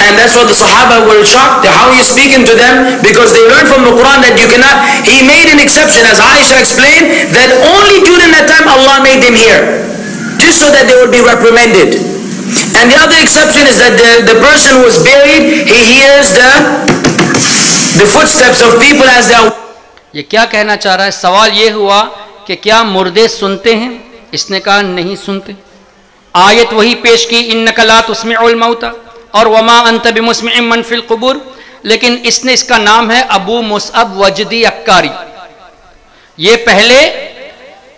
and that's why the Sahaba were shocked how he is speaking to them, because they learned from the Quran that you cannot. He made an exception, as Aisha explained, that only during that time Allah made them hear, just so that they would be reprimanded. And the other exception is that the person who was buried, he hears the footsteps of people as they are. یہ کیا کہنا چاہ رہا ہے؟ سوال یہ ہوا کہ کیا مردے سنتے ہیں؟ اس نے کہا نہیں سنتے. آیت وہی پیش کی انک لا تسمع الموتى اور وما انت بمسمع من فی القبور، لیکن اس نے اس کا نام ہے ابو مصعب وجدی عکاری. یہ پہلے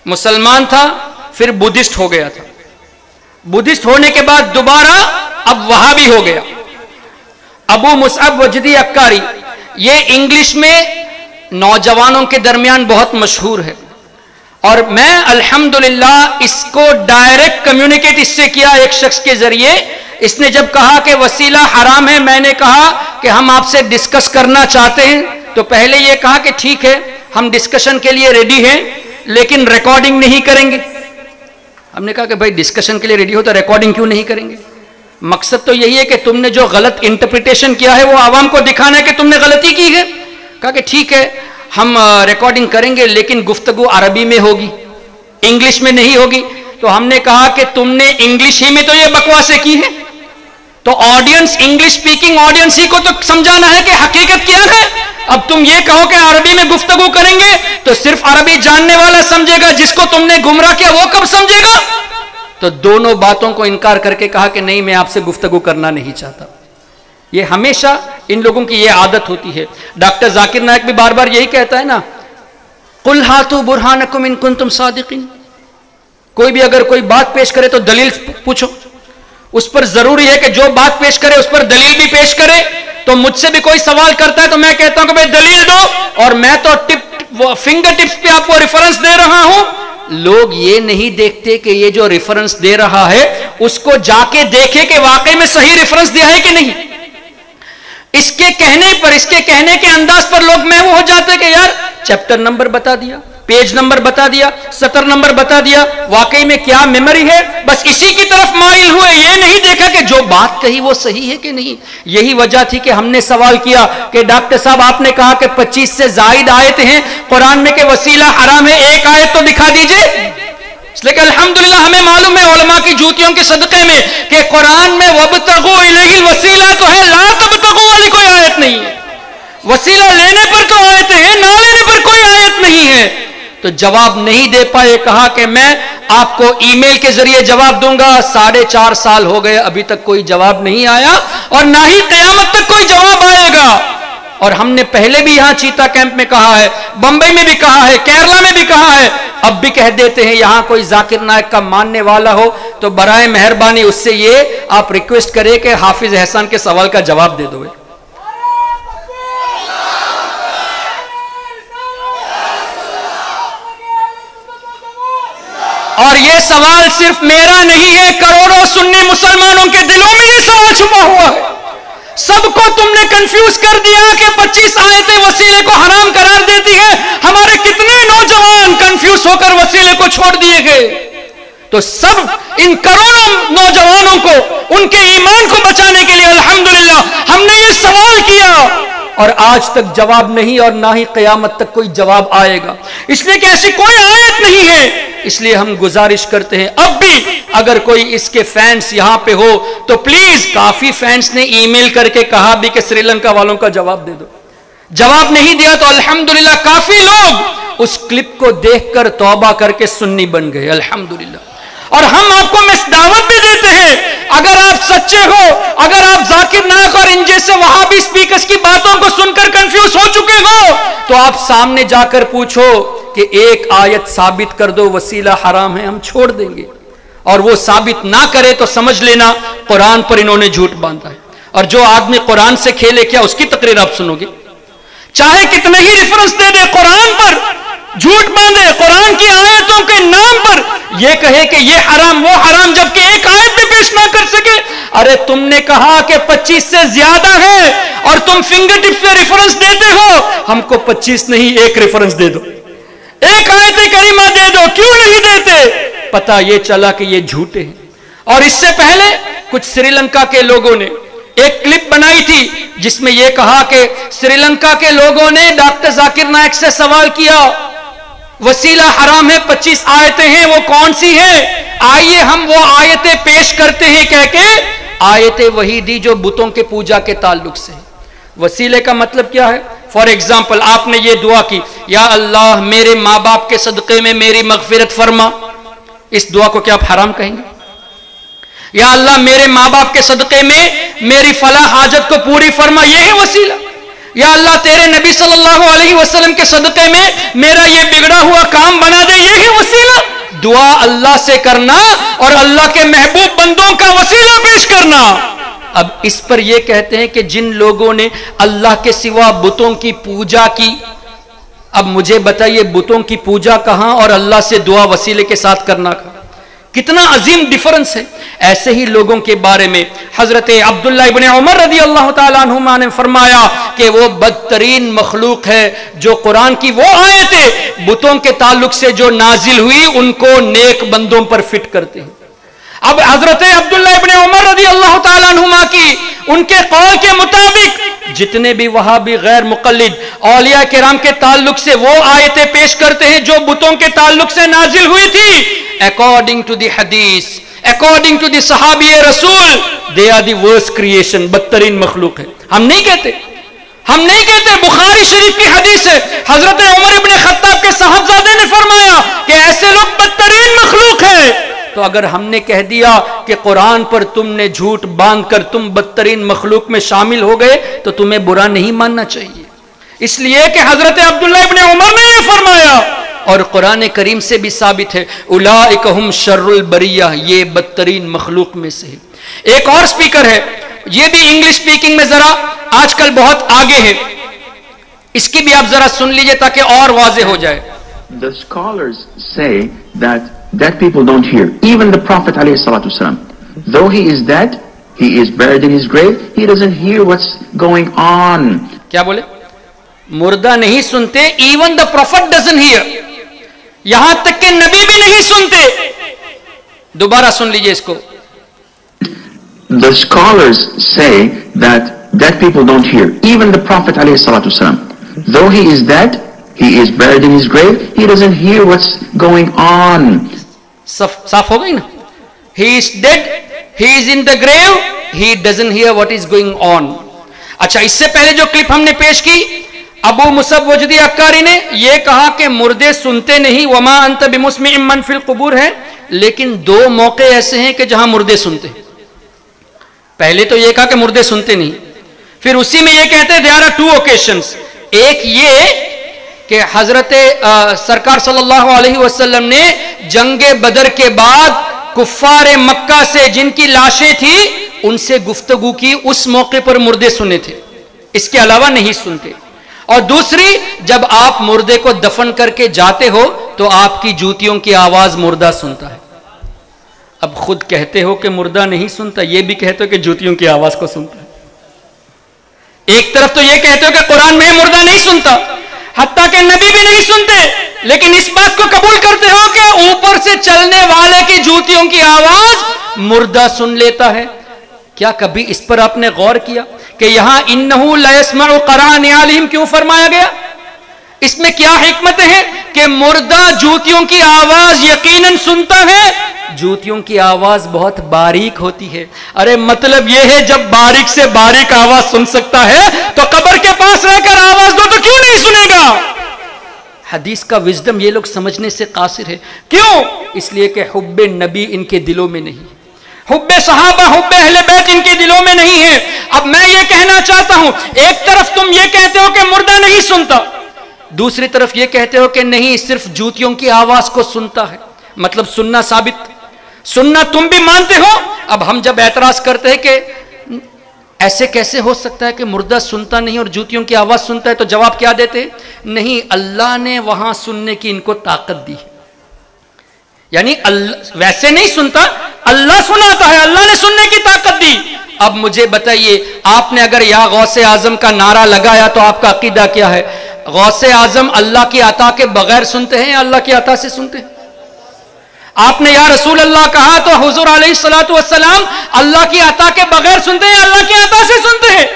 مسلمان تھا پھر بدھسٹ ہو گیا تھا، بدھسٹ ہونے کے بعد دوبارہ اب وہابی ہو گیا. ابو مصعب وجدی عکاری یہ انگلش میں نوجوانوں کے درمیان بہت مشہور ہے، اور میں الحمدللہ اس کو ڈائریکٹ کمیونیکیٹ اس سے کیا ایک شخص کے ذریعے. اس نے جب کہا کہ وسیلہ حرام ہے، میں نے کہا کہ ہم آپ سے ڈسکس کرنا چاہتے ہیں، تو پہلے یہ کہا کہ ٹھیک ہے ہم ڈسکشن کے لیے ریڈی ہیں لیکن ریکارڈنگ نہیں کریں گے. ہم نے کہا کہ بھائی ڈسکشن کے لیے ریڈی ہو تو ریکارڈنگ کیوں نہیں کریں گے؟ مقصد تو یہی ہے کہ تم نے جو غلط انٹرپریٹیشن کیا ہے وہ عوام کو دکھانا ہے کہ تم نے غلطی کی ہے. کہا کہ ٹھیک ہے ہم ریکارڈنگ کریں گے لیکن گفتگو عربی میں ہوگی، انگلش میں نہیں ہوگی. تو ہم نے کہا کہ تم نے انگلش ہی میں تو یہ بکواسیں کی ہیں، تو آڈینس, انگلش سپیکنگ آڈینس ہی کو تو سمجھانا ہے کہ حقیقت کیا ہے. اب تم یہ کہو کہ عربی میں گفتگو کریں گے تو صرف عربی جاننے والا سمجھے گا, جس کو تم نے گمراہ کیا وہ کب سمجھے گا؟ تو دونوں باتوں کو انکار کر کے کہا کہ نہیں, میں آپ سے گفتگو کرنا نہیں چاہتا. یہ ہمیشہ ان لوگوں کی یہ عادت ہوتی ہے. ڈاکٹر ذاکر نائک بھی بار بار یہی کہتا ہے نا, قُلْ هَاتُوا بُرْهَانَكُمْ إِن كُنتُمْ صَادِقِينَ. کوئی بھی اگر کوئی بات پیش کرے تو دلیل پوچھو. اس پر ضروری ہے کہ جو بات پیش کرے اس پر دلیل بھی پیش کرے. تو مجھ سے بھی کوئی سوال کرتا ہے تو میں کہتا ہوں کہ بھائی دلیل دو, اور میں تو فنگر ٹپس پہ آپ کو ریفرنس دے رہا ہوں. لوگ یہ نہیں دیکھتے کہ یہ جو ریفرنس دے رہا ہے اس کو جا کے دیکھے کہ واقعی میں صحیح ریفرنس دیا ہے کہ نہیں. اس کے کہنے پر, اس کے کہنے کے انداز پر لوگ محو ہو جاتے کہ یار چیپٹر نمبر بتا دیا, پیج نمبر بتا دیا, سطر نمبر بتا دیا, واقعی میں کیا میموری ہے, بس اسی کی طرف مائل ہوئے. یہ نہیں دیکھا کہ جو بات کہی وہ صحیح ہے کہ نہیں. یہی وجہ تھی کہ ہم نے سوال کیا کہ ڈاکٹر صاحب آپ نے کہا کہ 25 سے زائد آیتیں ہیں قرآن میں کہ وسیلہ حرام ہے, ایک آیت تو دکھا دیجئے. اس لیے کہ الحمدللہ ہمیں معلوم ہے علماء کی جوتیوں کے صدقے میں کہ قرآن میں وَابْتَغُوا إِلَيْهِ الْوَسِيلَةَ تو ہے, لَا تَبْتَغُوا والی کوئی آیت نہیں ہے. وسیلہ لینے پر تو آیتیں ہیں, نہ لینے پر کوئی آیت نہیں ہے. تو جواب نہیں دے پائے. کہا کہ میں آپ کو ای میل کے ذریعے جواب دوں گا. 4.5 سال ہو گئے, ابھی تک کوئی جواب نہیں آیا اور نہ ہی قیامت تک کوئی جواب آئے گا. اور ہم نے پہلے بھی یہاں چیتا کیمپ میں کہا ہے, بمبئی میں بھی کہا ہے, کیرلا میں بھی کہا ہے, اب بھی کہہ دیتے ہیں. یہاں کوئی ذاکر نائک کا ماننے والا ہو تو برائے مہربانی اس سے یہ آپ ریکویسٹ کریں کہ حافظ احسان کے سوال کا جواب دے دو. اور یہ سوال صرف میرا نہیں ہے, کروڑوں سنی مسلمانوں کے دلوں میں یہ سوال چھپا ہوا ہے. سب کو تم نے کنفیوز کر دیا کہ 25 آیتیں وسیلے کو حرام قرار دیتی ہیں. ہمارے کتنے نوجوان کنفیوز ہو کر وسیلے کو چھوڑ دیے گئے. تو سب ان کروڑوں نوجوانوں کو ان کے ایمان کو بچانے کے لیے الحمدللہ ہم نے یہ سوال کیا اور آج تک جواب نہیں, اور نہ ہی قیامت تک کوئی جواب آئے گا. اس لیے کہ ایسی کوئی آیت نہیں ہے. اس لیے ہم گزارش کرتے ہیں اب بھی اگر کوئی اس کے فینس یہاں پہ ہو تو پلیز, کافی فینس نے ای میل کر کے کہا بھی کہ سری لنکا والوں کا جواب دے دو. جواب نہیں دیا تو الحمدللہ کافی لوگ اس کلپ کو دیکھ کر توبہ کر کے سنی بن گئے الحمدللہ. اور ہم آپ کو دعوت بھی دیتے ہیں, اگر آپ سچے ہو, اگر آپ ذاکر نائک اور ان جیسے وہابی سپیکرز کی باتوں کو سن کر کنفیوز ہو چکے ہو تو آپ سامنے جا کر پوچھو کہ ایک آیت ثابت کر دو وسیلہ حرام ہے, ہم چھوڑ دیں گے. اور وہ ثابت نہ کرے تو سمجھ لینا قرآن پر انہوں نے جھوٹ باندھا ہے. اور جو آدمی قرآن سے کھیلے کیا اس کی تقریر آپ سنو گے, چاہے کتنے ہی ریفرنس دے دے قرآن پر, جھوٹ باندھے قرآن کی آیتوں کے نام پر, یہ کہے کہ یہ حرام وہ حرام جبکہ ایک آیت بھی پیش نہ کر سکے. ارے تم نے کہا کہ 25 سے زیادہ ہے اور تم فنگر ٹپس پہ ریفرنس دیتے ہو, ہم کو 25 نہیں ایک ریفرنس دے دو, ایک آیت کریمہ دے دو. کیوں نہیں دیتے؟ پتہ یہ چلا کہ یہ جھوٹے ہیں. اور اس سے پہلے کچھ سری لنکا کے لوگوں نے ایک کلپ بنائی تھی جس میں یہ کہا کہ سری لنکا کے لوگوں نے ڈاکٹر ذاکر نائک سے سوال کیا وسیلہ حرام ہے, 25 آیتیں ہیں, وہ کون سی ہیں؟ آئیے ہم وہ آیتیں پیش کرتے ہیں کہہ کے آیتیں وہی دی جو بتوں کے پوجا کے تعلق سے. وسیلے کا مطلب کیا ہے؟ فار ایگزامپل آپ نے یہ دعا کی, یا اللہ میرے ماں باپ کے صدقے میں میری مغفرت فرما, اس دعا کو کیا آپ حرام کہیں گے؟ یا اللہ میرے ماں باپ کے صدقے میں میری فلاح حاجت کو پوری فرما, یہ ہے وسیلہ. یا اللہ تیرے نبی صلی اللہ علیہ وسلم کے صدقے میں میرا یہ بگڑا ہوا کام بنا دے, یہ ہے وسیلہ. دعا اللہ سے کرنا اور اللہ کے محبوب بندوں کا وسیلہ پیش کرنا. اب اس پر یہ کہتے ہیں کہ جن لوگوں نے اللہ کے سوا بتوں کی پوجا کی, اب مجھے بتائیے بتوں کی پوجا کہاں اور اللہ سے دعا وسیلے کے ساتھ کرنا کہاں؟ کتنا عظیم ڈیفرنس ہے. ایسے ہی لوگوں کے بارے میں حضرت عبداللہ ابن عمر رضی اللہ تعالیٰ عنہما نے فرمایا کہ وہ بدترین مخلوق ہے جو قرآن کی وہ آیتیں بتوں کے تعلق سے جو نازل ہوئی ان کو نیک بندوں پر فٹ کرتے ہیں. اب حضرت عبداللہ ابن عمر رضی اللہ تعالیٰ عنہما کی ان کے قول کے مطابق جتنے بھی وہابی غیر مقلد اولیاء کرام کے تعلق سے وہ آیتیں پیش کرتے ہیں جو بتوں کے تعلق سے نازل ہوئی تھی, according to the hadith, according to the sahabi rasul they are the worst creation, بدترین مخلوق ہے. ہم نہیں کہتے. بخاری شریف کی حدیث ہے, حضرت عمر ابن خطاب کے صاحبزادے نے فرمایا کہ ایسے لوگ بدترین مخلوق ہیں. تو اگر ہم نے کہہ دیا کہ قرآن پر تم نے جھوٹ باندھ کر تم بدترین مخلوق میں شامل ہو گئے تو تمہیں برا نہیں ماننا چاہیے, اس لیے کہ حضرت عبداللہ ابن عمر نے یہ فرمایا اور قرآن کریم سے بھی ثابت ہے اولئک ہم شر البریہ, یہ بدترین مخلوق میں سے ہے. ایک اور سپیکر ہے, یہ بھی انگلش سپیکنگ میں ذرا آج کل بہت آگے ہے, اس کی بھی آپ ذرا سن لیجئے تاکہ اور واضح ہو جائے. The scholars say that dead people don't hear. Even the Prophet ﷺ, though he is dead, he is buried in his grave, he doesn't hear what's going on. کیا بولے؟ مردہ نہیں سنتے. Even the Prophet doesn't hear. یہاں تک کہ نبی بھی نہیں سنتے. دوبارہ سن لیجئے اس کو. The scholars say that dead people don't hear. Even the Prophet ﷺ, though he is dead, he is buried in his grave, he doesn't hear what's going on. صاف ہو گئی نا. He is dead, he is in the grave, he doesn't hear what is going on. اچھا, اس سے پہلے جو clip ہم نے پیش کی, ابو مصعب وجدی عکاری نے یہ کہا کہ مردے سنتے نہیں, وما انت بمسمع من فی القبور ہے, لیکن دو موقع ایسے ہیں کہ جہاں مردے سنتے. پہلے تو یہ کہا کہ مردے سنتے نہیں, پھر اسی میں یہ کہتے there are two occasions. ایک یہ کہ حضرت سرکار صلی اللہ علیہ وسلم نے جنگ بدر کے بعد کفار مکہ سے جن کی لاشیں تھی ان سے گفتگو کی, اس موقع پر مردے سنے تھے, اس کے علاوہ نہیں سنتے. اور دوسری, جب آپ مردے کو دفن کر کے جاتے ہو تو آپ کی جوتیوں کی آواز مردہ سنتا ہے. اب خود کہتے ہو کہ مردہ نہیں سنتا, یہ بھی کہتے ہو کہ جوتیوں کی آواز کو سنتا ہے. ایک طرف تو یہ کہتے ہو کہ قرآن میں مردہ نہیں سنتا, حتیٰ کہ نبی بھی نہیں سنتے, لیکن اس بات کو قبول کرتے ہو کہ اوپر سے چلنے والے کی جوتیوں کی آواز مردہ سن لیتا ہے. کیا کبھی اس پر آپ نے غور کیا کہ یہاں انہو لا یسمع قرآن علیہم کیوں فرمایا گیا؟ اس میں کیا حکمت ہے کہ مردہ جوتیوں کی آواز یقیناً سنتا ہے, جوتیوں کی آواز بہت باریک ہوتی ہے. ارے مطلب یہ ہے جب باریک سے باریک آواز سن سکتا ہے تو قبر کے پاس رہ کر آواز دو تو کیوں نہیں سنے گا؟ حدیث کا وزڈم یہ لوگ سمجھنے سے قاصر ہے. کیوں؟ اس لیے کہ حب نبی ان کے دلوں میں نہیں, حب صحابہ حب اہل بیت ان کے دلوں میں نہیں ہے. اب میں یہ کہنا چاہتا ہوں, ایک طرف تم یہ کہتے ہو کہ مردہ نہیں سنتا, دوسری طرف یہ کہتے ہو کہ نہیں صرف جوتیوں کی آواز کو سنتا ہے, مطلب سننا ثابت, سننا تم بھی مانتے ہو. اب ہم جب اعتراض کرتے ہیں کہ ایسے کیسے ہو سکتا ہے کہ مردہ سنتا نہیں اور جوتیوں کی آواز سنتا ہے, تو جواب کیا دیتے ہیں؟ نہیں, اللہ نے وہاں سننے کی ان کو طاقت دی. یعنی ویسے نہیں سنتا, اللہ سناتا ہے, اللہ نے سننے کی طاقت دی. اب مجھے بتائیے, آپ نے اگر یا غوث اعظم کا نعرہ لگایا تو آپ کا عقیدہ کیا ہے؟ غوث اعظم اللہ کی عطا کے بغیر سنتے ہیں یا اللہ کی عطا سے سنتے ہیں؟ آپ نے یا رسول اللہ کہا تو حضور علیہ الصلوۃ والسلام اللہ کی عطا کے بغیر سنتے ہیں, اللہ کی عطا سے سنتے ہیں.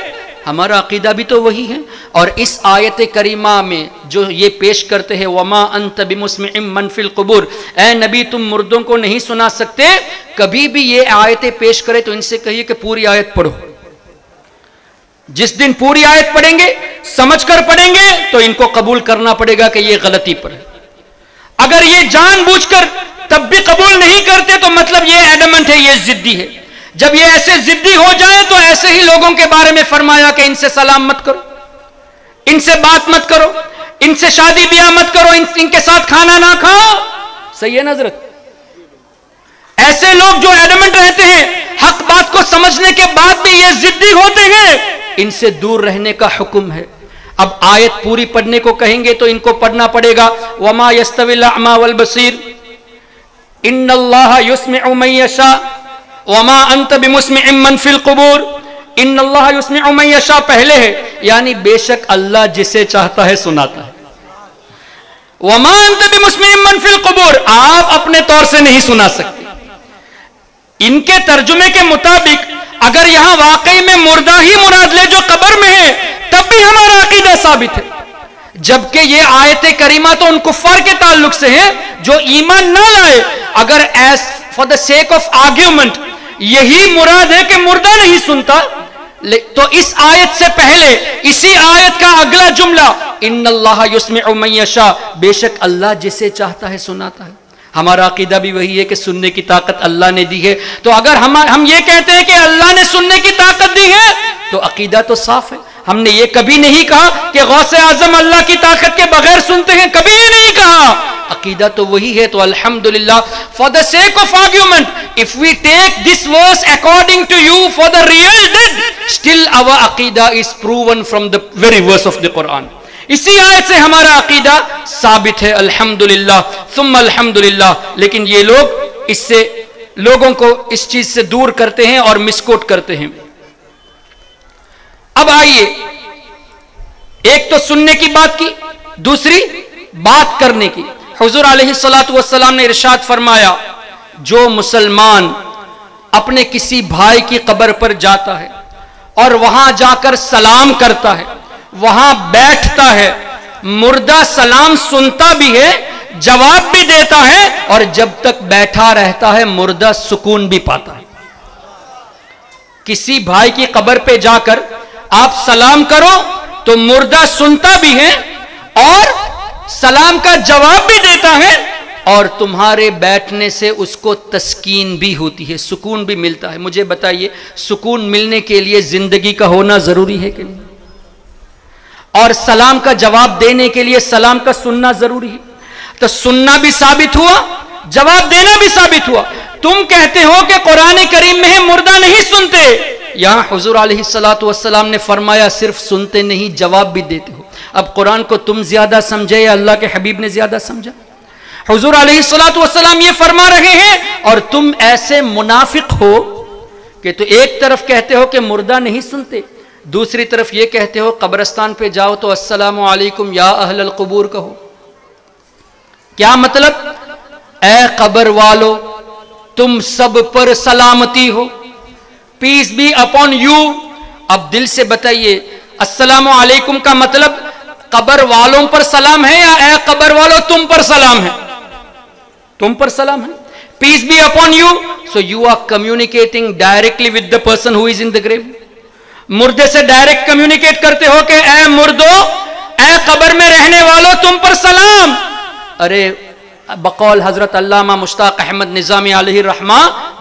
ہمارا عقیدہ بھی تو وہی ہے. اور اس آیت کریمہ میں جو یہ پیش کرتے ہیں وما انت بمسمع من فی القبور, اے نبی تم مردوں کو نہیں سنا سکتے, کبھی بھی یہ آیتیں پیش کرے تو ان سے کہیے کہ پوری آیت پڑھو. جس دن پوری آیت پڑھیں گے, سمجھ کر پڑھیں گے, تو ان کو قبول کرنا پڑے گا کہ یہ غلطی پر ہے. اگر یہ جان بوجھ کر تب بھی قبول نہیں کرتے تو مطلب یہ ایڈمنٹ ہے, یہ ضدی ہے. جب یہ ایسے ضدی ہو جائے تو ایسے ہی لوگوں کے بارے میں فرمایا کہ ان سے سلام مت کرو, ان سے بات مت کرو, ان سے شادی بیاہ مت کرو, ان کے ساتھ کھانا نہ کھاؤ. صحیح ہے نظرت؟ ایسے لوگ جو ایڈمنٹ رہتے ہیں, حق بات کو سمجھنے کے بعد بھی یہ ضدی ہوتے ہیں, ان سے دور رہنے کا حکم ہے. اب آیت پوری پڑھنے کو کہیں گے تو ان کو پڑھنا پڑے گا وما یستوی الاعمی والبصیر ان اللہ یسمع من یشاء وما انت بمسمع من فی القبور ان اللہ یسمع من یشاء پہلے ہے, یعنی بے شک اللہ جسے چاہتا ہے سناتا ہے. وما انت بمسمع من فی القبور, آپ اپنے طور سے نہیں سنا سکتے. ان کے ترجمے کے مطابق اگر یہاں واقعی میں مردہ ہی مراد لے جو قبر میں ہے تب بھی ہمارا عقیدہ ثابت ہے, جبکہ یہ آیت کریمہ تو ان کفار کے تعلق سے ہے جو ایمان نہ لائے. اگر for the sake of argument یہی مراد ہے کہ مردہ نہیں سنتا. تو اس آیت سے پہلے اسی آیت کا اگلا جملہ ان اللہ یسمع من یشاء، بے شک اللہ جسے چاہتا ہے سناتا ہے. ہمارا عقیدہ بھی وہی ہے کہ سننے کی طاقت اللہ نے دی ہے. تو اگر ہم یہ کہتے ہیں کہ اللہ نے سننے کی طاقت دی ہے تو عقیدہ تو صاف ہے. ہم نے یہ کبھی نہیں کہا کہ غوث اعظم اللہ کی طاقت کے بغیر سنتے ہیں، کبھی یہ نہیں کہا. عقیدہ تو وہی ہے. تو الحمدللہ for the sake of argument if we take this verse according to you for the real dead, still our aqidah is proven from the very verse of the Quran. اسی آیت سے ہمارا عقیدہ ثابت ہے الحمدللہ ثم الحمدللہ. لیکن یہ لوگ اس سے لوگوں کو اس چیز سے دور کرتے ہیں اور مسکوٹ کرتے ہیں. اب آئیے، ایک تو سننے کی بات کی، دوسری بات کرنے کی. حضور علیہ الصلوۃ والسلام نے ارشاد فرمایا جو مسلمان اپنے کسی بھائی کی قبر پر جاتا ہے اور وہاں جا کر سلام کرتا ہے، وہاں بیٹھتا ہے، مردہ سلام سنتا بھی ہے، جواب بھی دیتا ہے، اور جب تک بیٹھا رہتا ہے مردہ سکون بھی پاتا ہے. کسی بھائی کی قبر پہ جا کر آپ سلام کرو تو مردہ سنتا بھی ہے اور سلام کا جواب بھی دیتا ہے، اور تمہارے بیٹھنے سے اس کو تسکین بھی ہوتی ہے، سکون بھی ملتا ہے. مجھے بتائیے سکون ملنے کے لیے زندگی کا ہونا ضروری ہے کہ نہیں؟ اور سلام کا جواب دینے کے لیے سلام کا سننا ضروری ہے. تو سننا بھی ثابت ہوا، جواب دینا بھی ثابت ہوا. تم کہتے ہو کہ قرآن کریم میں مردہ نہیں سنتے، یہاں حضور علیہ الصلوۃ والسلام نے فرمایا صرف سنتے نہیں جواب بھی دیتے ہو. اب قرآن کو تم زیادہ سمجھے یا اللہ کے حبیب نے زیادہ سمجھا؟ حضور علیہ الصلوۃ والسلام یہ فرما رہے ہیں اور تم ایسے منافق ہو کہ تو ایک طرف کہتے ہو کہ مردہ نہیں سنتے، دوسری طرف یہ کہتے ہو قبرستان پہ جاؤ تو السلام علیکم یا اہل القبور کہو. کیا مطلب؟ اے قبر والو تم سب پر سلامتی ہو، پیس بی اپون یو. اب دل سے بتائیے السلام علیکم کا مطلب قبر والوں پر سلام ہے یا اے قبر والو تم پر سلام ہے؟ تم پر سلام ہے. Peace be upon you. So you are communicating directly with the person who is in the grave. مردے سے ڈائریکٹ کمیونیکیٹ کرتے ہو کہ اے مردو، اے قبر میں رہنے والوں تم پر سلام. ارے بقول حضرت علامہ مشتاق احمد نظامی علیہ الرحمہ،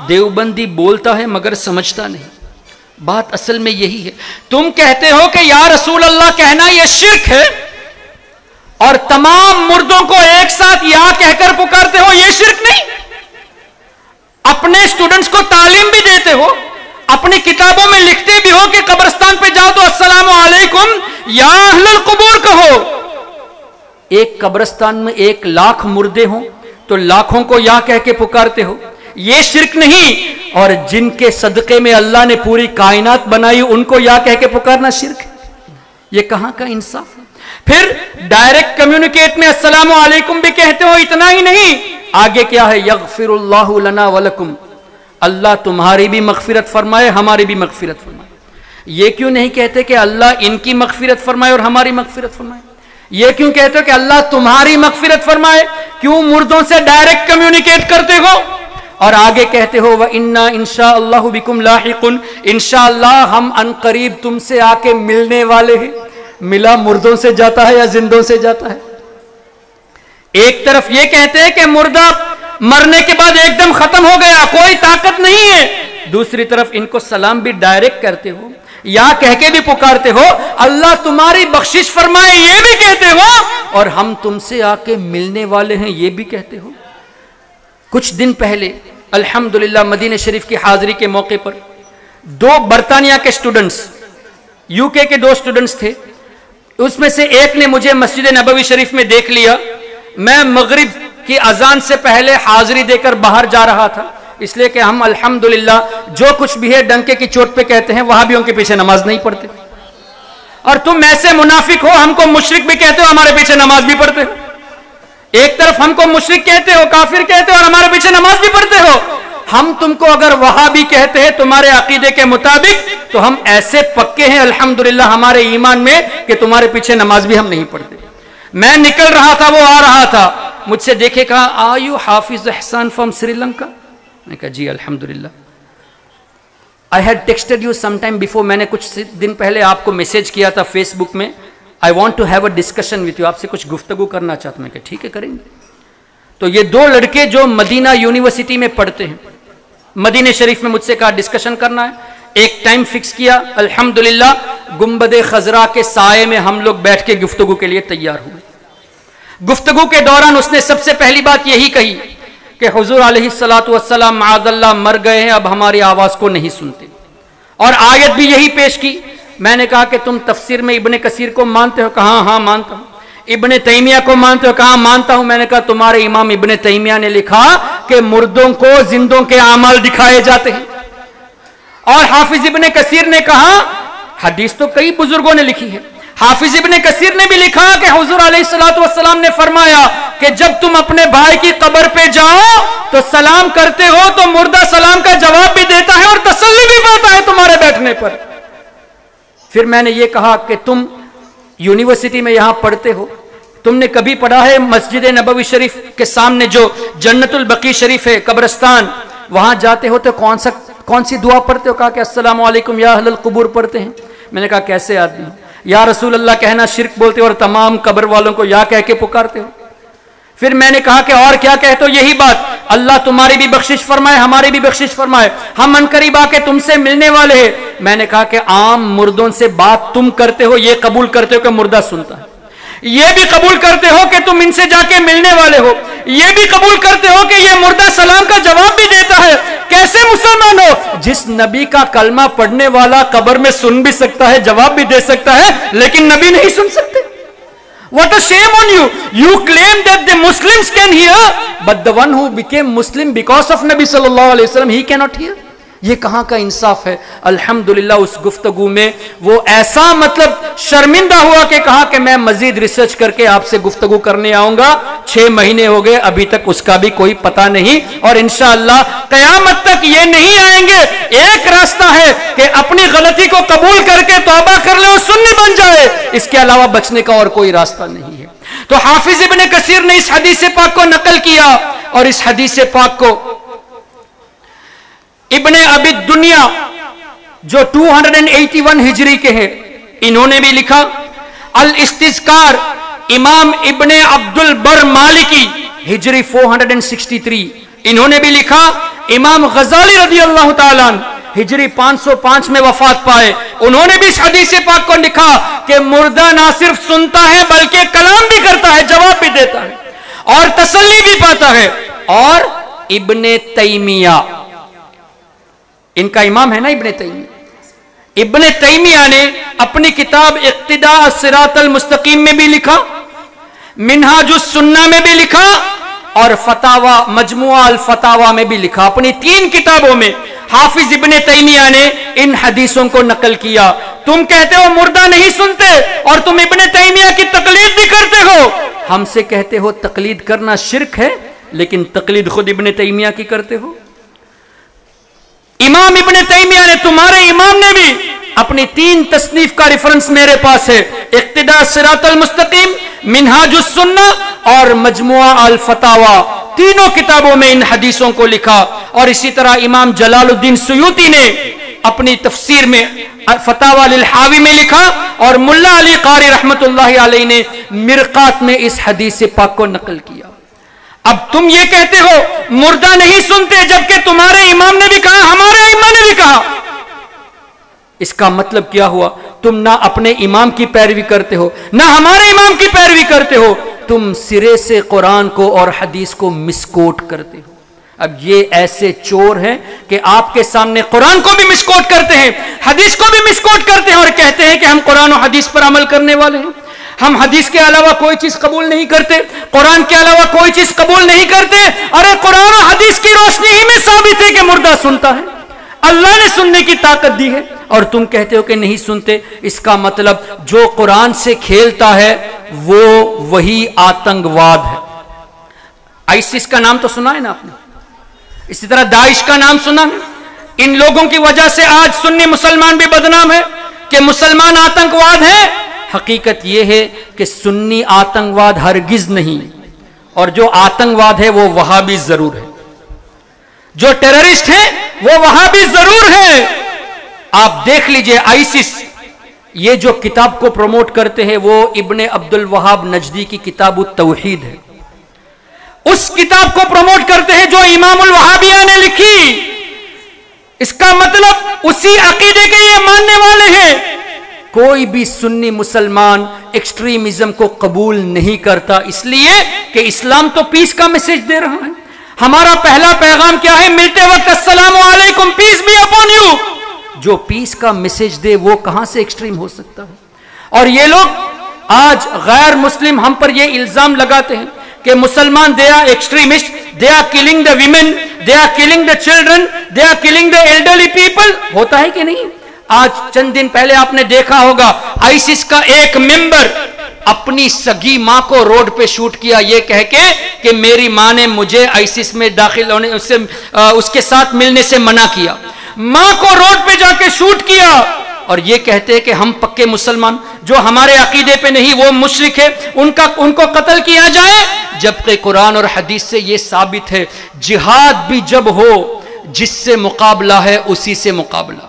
دیوبندی بولتا ہے مگر سمجھتا نہیں. بات اصل میں یہی ہے. تم کہتے ہو کہ یا رسول اللہ کہنا یہ شرک ہے، اور تمام مردوں کو ایک ساتھ یا کہہ کر پکارتے ہو، یہ شرک نہیں. اپنے اسٹوڈنٹس کو تعلیم بھی دیتے ہو، اپنی کتابوں میں لکھتے بھی ہو کہ قبرستان پہ جاؤ تو السلام علیکم یا اہل القبور کہو. ایک قبرستان میں 1,00,000 مردے ہوں تو لاکھوں کو یا کہہ کے پکارتے ہو، یہ شرک نہیں. اور جن کے صدقے میں اللہ نے پوری کائنات بنائی ان کو یا کہہ کے پکارنا شرک ہے. یہ کہاں کا انصاف ہے؟ پھر ڈائریکٹ کمیونیکیٹ میں السلام علیکم بھی کہتے ہو. اتنا ہی نہیں، آگے کیا ہے؟ یغفر اللہ لنا ولکم، اللہ تمہاری بھی مغفرت فرمائے ہماری بھی مغفرت فرمائے. یہ کیوں نہیں کہتے کہ اللہ ان کی مغفرت فرمائے اور ہماری مغفرت فرمائے؟ یہ کیوں کہتے ہو کہ اللہ تمہاری مغفرت فرمائے؟ کیوں مردوں سے ڈائریکٹ کمیونیکیٹ کرتے ہو اور آگے کہتے ہو وَإِنَّا إِن شَاءَ اللَّهُ بِكُمْ لَاحِقٌ، انشاءاللہ ہم ان قریب تم سے آ کے ملنے والے ہیں. ملا مردوں سے جاتا ہے یا زندوں سے جاتا ہے؟ ایک طرف یہ کہتے ہیں کہ مردہ مرنے کے بعد ایک دم ختم ہو گیا، کوئی طاقت نہیں ہے، دوسری طرف ان کو سلام بھی ڈائریکٹ کرتے ہو، یا کہہ کے بھی پکارتے ہو اللہ تمہاری بخشش فرمائے یہ بھی کہتے ہو، اور ہم تم سے آ کے ملنے والے ہیں یہ بھی کہتے ہو. کچھ دن پہلے الحمدللہ مدینہ شریف کی حاضری کے موقع پر 2 برطانیہ کے سٹوڈنٹس، یو کے 2 سٹوڈنٹس تھے. اس میں سے ایک نے مجھے مسجد نبوی شریف میں دیکھ لیا. میں مغرب کی اذان سے پہلے حاضری دے کر باہر جا رہا تھا، اس لیے کہ ہم الحمدللہ جو کچھ بھی ہے ڈنکے کی چوٹ پہ کہتے ہیں، وہابیوں کے پیچھے نماز نہیں پڑھتے. اور تم ایسے منافق ہو، ہم کو مشرک بھی کہتے ہو، ہمارے پیچھے نماز بھی پڑھتے ہو. ایک طرف ہم کو مشرک کہتے ہو، کافر کہتے ہو، اور ہمارے پیچھے نماز بھی پڑھتے ہو. ہم تم کو اگر وہابی کہتے ہیں تمہارے عقیدے کے مطابق، تو ہم ایسے پکے ہیں الحمدللہ ہمارے ایمان میں کہ تمہارے پیچھے نماز بھی ہم نہیں پڑھتے. میں نکل رہا تھا، وہ آ رہا تھا، مجھ سے دیکھے کہا آر یو حافظ احسان فرام سری لنکا؟ میں نے کہا جی الحمدللہ. I had texted you sometime before, میں نے کچھ دن پہلے آپ کو میسیج کیا تھا فیس بک میں, I want to have a discussion with you, آپ سے کچھ گفتگو کرنا چاہتا ہوں. میں کہا ٹھیک ہے کریں گے. تو یہ دو لڑکے جو مدینہ یونیورسٹی میں پڑھتے ہیں, مدینہ شریف میں مجھ سے کہا ڈسکشن کرنا ہے. ایک ٹائم فکس کیا, الحمدللہ گنبد خضرا کے سائے میں ہم لوگ بیٹھ کے گفتگو کے لیے تیار ہوئے. گفتگو کے دوران اس نے سب سے پہلی بات یہی کہی کہ حضور علیہ السلام معاذ اللہ مر گئے ہیں, اب ہماری آواز کو نہیں سنتے, اور آیت بھی یہی پیش کی. میں نے کہا کہ تم تفسیر میں ابن کثیر کو مانتے ہو؟ کہا ہاں مانتا ہوں. ابن تیمیہ کو مانتے ہو؟ کہا مانتا ہوں. میں نے کہا تمہارے امام ابن تیمیہ نے لکھا کہ مردوں کو زندوں کے اعمال دکھائے جاتے ہیں, اور حافظ ابن کثیر نے کہا, حدیث تو کئی بزرگوں نے لکھی ہے, حافظ ابن کثیر نے بھی لکھا کہ حضور علیہ السلام نے فرمایا کہ جب تم اپنے بھائی کی قبر پہ جاؤ تو سلام کرتے ہو تو مردہ سلام کا جواب بھی دیتا ہے اور تسلی بھی پاتا ہے تمہارے بیٹھنے پر. پھر میں نے یہ کہا کہ تم یونیورسٹی میں یہاں پڑھتے ہو, تم نے کبھی پڑھا ہے مسجد نبوی شریف کے سامنے جو جنت البقیع شریف ہے قبرستان, وہاں جاتے ہو تو کون سی دعا پڑھتے ہو؟ کہا کہ السلام علیکم یا اہل القبور پڑھتے ہیں. میں نے کہا کیسے آدمی, یا رسول اللہ کہنا شرک بولتے ہو اور تمام قبر والوں کو یا کہہ کے پکارتے ہو. پھر میں نے کہا کہ اور کیا کہتے ہو؟ یہی بات, اللہ تمہاری بھی بخشش فرمائے ہماری بھی بخشش فرمائے, ہم عنقریب آ کے تم سے ملنے والے ہیں. میں نے کہا کہ عام مردوں سے بات تم کرتے ہو, یہ قبول کرتے ہو کہ مردہ سنتا ہے, یہ بھی قبول کرتے ہو کہ تم ان سے جا کے ملنے والے ہو, یہ بھی قبول کرتے ہو کہ یہ مردہ سلام کا جواب بھی دیتا ہے. کیسے مسلمان ہو جس نبی کا کلمہ پڑھنے والا قبر میں سن بھی سکتا ہے, جواب بھی دے سکتا ہے, لیکن نبی نہیں سن سکتے؟ What a shame on you! You claim that the Muslims can hear, but the one who became Muslim because of Nabi sallallahu alaihi wasallam, he cannot hear. یہ کہاں کا انصاف ہے؟ الحمدللہ اس گفتگو میں وہ ایسا مطلب شرمندہ ہوا کہ کہا کہ میں مزید ریسرچ کر کے آپ سے گفتگو کرنے آؤں گا. 6 مہینے ہو گئے, ابھی تک اس کا بھی کوئی پتہ نہیں, اور انشاءاللہ قیامت تک یہ نہیں آئیں گے. ایک راستہ ہے کہ اپنی غلطی کو قبول کر کے توبہ کر لے اور سنی بن جائے, اس کے علاوہ بچنے کا اور کوئی راستہ نہیں ہے. تو حافظ ابن کثیر نے اس حدیث پاک کو نقل کیا, اور اس حدیث پاک کو ابن ابی الدنیا جو 281 ہجری کے ہیں انہوں نے بھی لکھا. الاستذکار امام ابن عبد البر مالکی ہجری 463 انہوں نے بھی لکھا. امام غزالی رضی اللہ تعالیٰ ہجری 505 میں وفات پائے, انہوں نے بھی اس حدیث پاک کو لکھا کہ مردہ نہ صرف سنتا ہے بلکہ کلام بھی کرتا ہے, جواب بھی دیتا ہے اور تسلی بھی پاتا ہے. اور ابن تیمیہ, ان کا امام ہے نا ابن تیمیہ, ابن تیمیہ نے اپنی کتاب اقتداء الصراط المستقیم میں بھی لکھا, منہاج السنہ میں بھی لکھا, اور فتاوی مجموعہ الفتاوی میں بھی لکھا. اپنی 3 کتابوں میں حافظ ابن تیمیہ نے ان حدیثوں کو نقل کیا. تم کہتے ہو مردہ نہیں سنتے اور تم ابن تیمیہ کی تقلید بھی کرتے ہو. ہم سے کہتے ہو تقلید کرنا شرک ہے, لیکن تقلید خود ابن تیمیہ کی کرتے ہو. امام ابن تیمیہ نے, تمہارے امام نے بھی اپنی 3 تصنیف کا ریفرنس میرے پاس ہے, اقتداء الصراط المستقیم, منہاج السنہ اور مجموعہ الفتاوی, تینوں کتابوں میں ان حدیثوں کو لکھا. اور اسی طرح امام جلال الدین سیوطی نے اپنی تفسیر میں فتاوی للحاوی میں لکھا, اور ملا علی قاری رحمت اللہ علیہ نے مرقات میں اس حدیث پاک کو نقل کیا. اب تم یہ کہتے ہو مردہ نہیں سنتے, جبکہ تمہارے امام نے بھی کہا, ہمارے امام نے بھی کہا. اس کا مطلب کیا ہوا؟ تم نہ اپنے امام کی پیروی کرتے ہو, نہ ہمارے امام کی پیروی کرتے ہو, تم سرے سے قرآن کو اور حدیث کو مسکوٹ کرتے ہو. اب یہ ایسے چور ہیں کہ آپ کے سامنے قرآن کو بھی مسکوٹ کرتے ہیں, حدیث کو بھی مسکوٹ کرتے ہیں, اور کہتے ہیں کہ ہم قرآن و حدیث پر عمل کرنے والے ہیں. ہم حدیث کے علاوہ کوئی چیز قبول نہیں کرتے, قرآن کے علاوہ کوئی چیز قبول نہیں کرتے. ارے قرآن و حدیث کی روشنی ہی میں ثابت ہے کہ مردہ سنتا ہے, اللہ نے سننے کی طاقت دی ہے, اور تم کہتے ہو کہ نہیں سنتے. اس کا مطلب جو قرآن سے کھیلتا ہے وہ وہی آتنکواد ہے. آئیسس کا نام تو سنا ہے نا آپ نے, اسی طرح داعش کا نام سنا ہے. ان لوگوں کی وجہ سے آج سنی مسلمان بھی بدنام ہے کہ مسلمان آتنکواد ہے. حقیقت یہ ہے کہ سنی آتنکواد ہرگز نہیں, اور جو آتنکواد ہے وہ وہابی ضرور ہے. جو ٹیررسٹ ہیں وہ وہاں بھی ضرور ہیں. آپ دیکھ لیجئے آئیسس یہ جو کتاب کو پروموٹ کرتے ہیں وہ ابن عبد الوہاب نجدی کی کتاب التوحید ہے. اس کتاب کو پروموٹ کرتے ہیں جو امام الوہابیہ نے لکھی. اس کا مطلب اسی عقیدے کے یہ ماننے والے ہیں. کوئی بھی سنی مسلمان ایکسٹریمزم کو قبول نہیں کرتا، اس لیے کہ اسلام تو پیس کا میسج دے رہا ہے. ہمارا پہلا پیغام کیا ہے؟ ملتے وقت السلام علیکم، پیس بی اپون یو. جو پیس کا میسج دے وہ کہاں سے ایکسٹریم ہو سکتا ہے؟ اور یہ لوگ آج غیر مسلم ہم پر یہ الزام لگاتے ہیں کہ مسلمان they are extremist, they are killing the women, they are killing the children, they are killing the elderly people. ہوتا ہے کہ نہیں؟ آج چند دن پہلے آپ نے دیکھا ہوگا آئیسس کا ایک ممبر اپنی سگی ماں کو روڈ پہ شوٹ کیا یہ کہہ کے کہ میری ماں نے مجھے آئیسس میں داخل ہونے اس کے ساتھ ملنے سے منع کیا. ماں کو روڈ پہ جا کے شوٹ کیا اور یہ کہتے ہیں کہ ہم پکے مسلمان، جو ہمارے عقیدے پہ نہیں وہ مشرک ہے، ان کو قتل کیا جائے. جبکہ قرآن اور حدیث سے یہ ثابت ہے جہاد بھی جب ہو جس سے مقابلہ ہے اسی سے مقابلہ.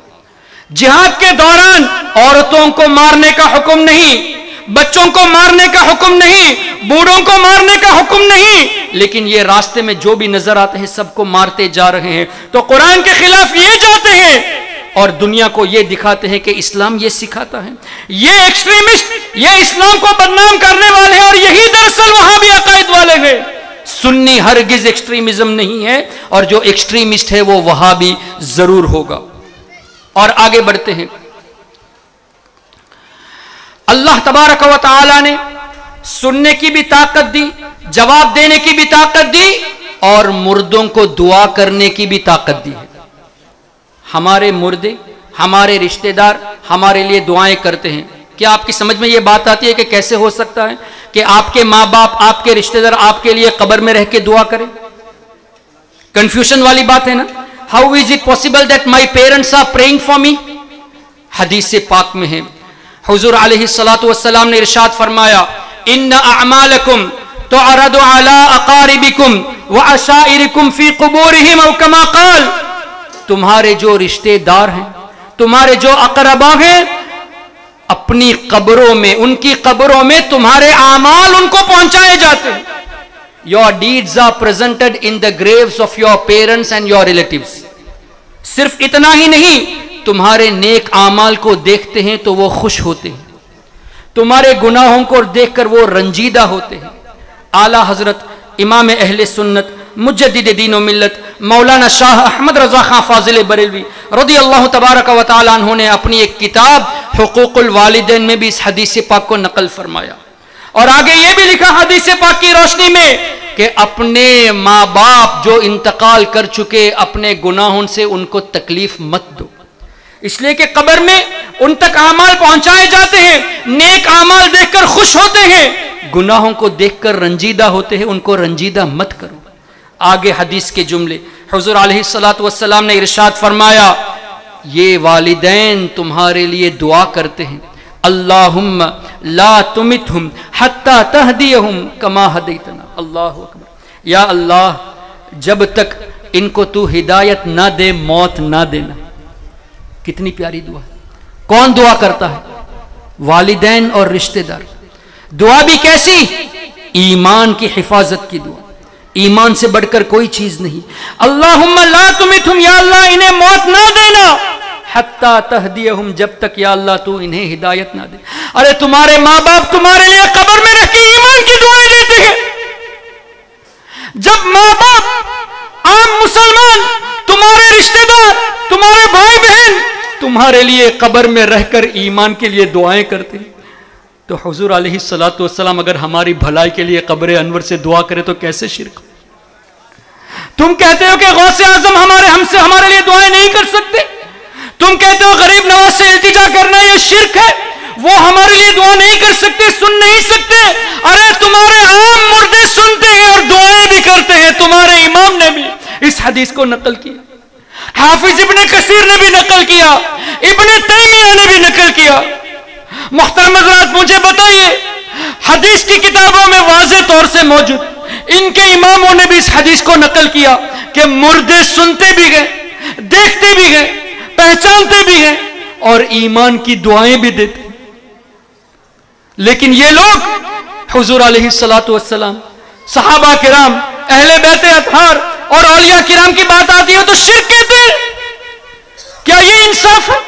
جہاد کے دوران عورتوں کو مارنے کا حکم نہیں، بچوں کو مارنے کا حکم نہیں، بوڑھوں کو مارنے کا حکم نہیں، لیکن یہ راستے میں جو بھی نظر آتے ہیں سب کو مارتے جا رہے ہیں. تو قرآن کے خلاف یہ جاتے ہیں اور دنیا کو یہ دکھاتے ہیں کہ اسلام یہ سکھاتا ہے. یہ ایکسٹریمسٹ یہ اسلام کو بدنام کرنے والے ہیں اور یہی دراصل وہاں بھی عقائد والے ہیں. سنی ہرگز ایکسٹریمزم نہیں ہے اور جو ایکسٹریمسٹ ہے وہ وہاں بھی ضرور ہوگا. اور آگے بڑھتے ہیں. اللہ تبارک و تعالی نے سننے کی بھی طاقت دی، جواب دینے کی بھی طاقت دی اور مردوں کو دعا کرنے کی بھی طاقت دی ہے. ہمارے مردے ہمارے رشتہ دار ہمارے لیے دعائیں کرتے ہیں. کیا آپ کی سمجھ میں یہ بات آتی ہے کہ کیسے ہو سکتا ہے کہ آپ کے ماں باپ آپ کے رشتہ دار آپ کے لیے قبر میں رہ کے دعا کریں؟ کنفیوژن والی بات ہے نا. How is it possible that my parents are praying for me? حدیث پاک میں ہے حضور علیہ الصلوۃ والسلام نے ارشاد فرمایا ان اعمالکم تعرض علی اقاربکم وعشائرکم فی قبورہم او کما قال. تمہارے جو رشتے دار ہیں، تمہارے جو اقربا ہیں، اپنی قبروں میں، ان کی قبروں میں تمہارے اعمال ان کو پہنچائے جاتے ہیں. Your deeds are presented in the graves of your parents and your relatives. صرف اتنا ہی نہیں، تمہارے نیک اعمال کو دیکھتے ہیں تو وہ خوش ہوتے ہیں، تمہارے گناہوں کو دیکھ کر وہ رنجیدہ ہوتے ہیں. اعلیٰ حضرت امام اہل سنت مجدد دین و ملت مولانا شاہ احمد رضا خان فاضل بریلوی رضی اللہ تبارک و تعالیٰ عنہ نے اپنی ایک کتاب حقوق الوالدین میں بھی اس حدیث پاک کو نقل فرمایا اور آگے یہ بھی لکھا حدیث پاک کی روشنی میں کہ اپنے ماں باپ جو انتقال کر چکے اپنے گناہوں سے ان کو تکلیف مت دو، اس لیے کہ قبر میں ان تک اعمال پہنچائے جاتے ہیں، نیک اعمال دیکھ کر خوش ہوتے ہیں، گناہوں کو دیکھ کر رنجیدہ ہوتے ہیں، ان کو رنجیدہ مت کرو. آگے حدیث کے جملے حضور علیہ الصلوۃ والسلام نے ارشاد فرمایا یہ والدین تمہارے لیے دعا کرتے ہیں اللہم لا تمتہم حتی تہدیہم کما ہدیتنا. اللہ اکبر. یا اللہ جب تک ان کو تو ہدایت نہ دے موت نہ دینا. کتنی پیاری دعا. کون دعا کرتا ہے؟ والدین اور رشتہ دار. دعا بھی کیسی؟ ایمان کی حفاظت کی دعا. ایمان سے بڑھ کر کوئی چیز نہیں. اللہم لا تمتہم، یا اللہ انہیں موت نہ دینا، حتی تہدیہم جب تک یا اللہ تو انہیں ہدایت نہ دے. ارے تمہارے ماں باپ تمہارے لیے قبر میں رہ کے ایمان کی دعائیں دیتے ہیں. جب ماں باپ عام مسلمان تمہارے رشتہ دار تمہارے بھائی بہن تمہارے لیے قبر میں رہ کر ایمان کے لیے دعائیں کرتے ہیں تو حضور علیہ الصلوۃ والسلام اگر ہماری بھلائی کے لیے قبر انور سے دعا کرے تو کیسے شرک؟ تم کہتے ہو کہ غوث اعظم ہمارے لیے دعائیں نہیں کر سکتے، تم کہتے ہو غریب نواز سے التجا کرنا یہ شرک ہے، وہ ہمارے لیے دعا نہیں کر سکتے، سن نہیں سکتے. ارے تمہارے عام مردے سنتے ہیں اور دعائیں بھی کرتے ہیں. تمہارے امام نے بھی اس حدیث کو نقل کیا، حافظ ابن کثیر نے بھی نقل کیا، ابن تیمیہ نے بھی نقل کیا. محترم حضرات مجھے بتائیے حدیث کی کتابوں میں واضح طور سے موجود ان کے اماموں نے بھی اس حدیث کو نقل کیا کہ مردے سنتے بھی گئے, دیکھتے بھی گئے, پہچانتے بھی ہیں اور ایمان کی دعائیں بھی دیتے. لیکن یہ لوگ حضور علیہ الصلوۃ والسلام, صحابہ کرام, اہل بیت اطہار اور اولیاء کرام کی بات آتی ہے تو شرک کہتے ہیں. کیا یہ انصاف ہے؟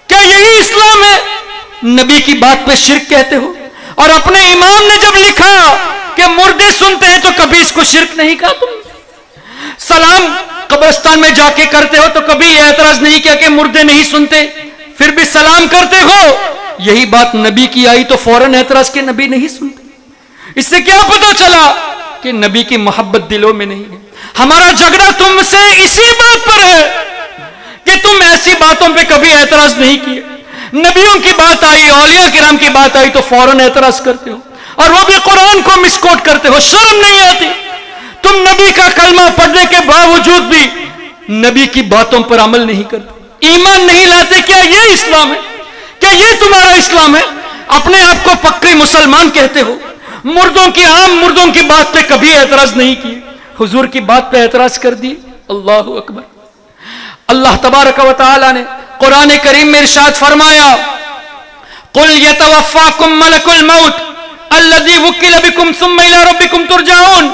کیا یہی اسلام ہے؟ نبی کی بات پہ شرک کہتے ہو. اور اپنے امام نے جب لکھا کہ مردے سنتے ہیں تو کبھی اس کو شرک نہیں کہا تم. سلام قبرستان میں جا کے کرتے ہو تو کبھی یہ اعتراض نہیں کیا کہ مردے نہیں سنتے, پھر بھی سلام کرتے ہو. یہی بات نبی کی آئی تو فوراً اعتراض کہ نبی نہیں سنتے. اس سے کیا پتہ چلا کہ نبی کی محبت دلوں میں نہیں ہے. ہمارا جھگڑا تم سے اسی بات پر ہے کہ تم ایسی باتوں پہ کبھی اعتراض نہیں کیے. نبیوں کی بات آئی, اولیاء کرام کی بات آئی تو فوراً اعتراض کرتے ہو, اور وہ بھی قرآن کو مسکوٹ کرتے ہو. شرم نہیں آتی؟ تم نبی کا کلمہ پڑھنے کے باوجود بھی نبی کی باتوں پر عمل نہیں کرتے, ایمان نہیں لاتے. کیا یہ اسلام ہے؟ کیا یہ تمہارا اسلام ہے؟ اپنے آپ کو پکے مسلمان کہتے ہو, مردوں کی عام مردوں کی بات پہ کبھی اعتراض نہیں کیے, حضور کی بات پہ اعتراض کر دی. اللہ اکبر. اللہ تبارک و تعالی نے قرآن کریم میں ارشاد فرمایا, قل یتوفاکم ملک الموت الذی وکل بکم ثم الی ربکم ترجعون,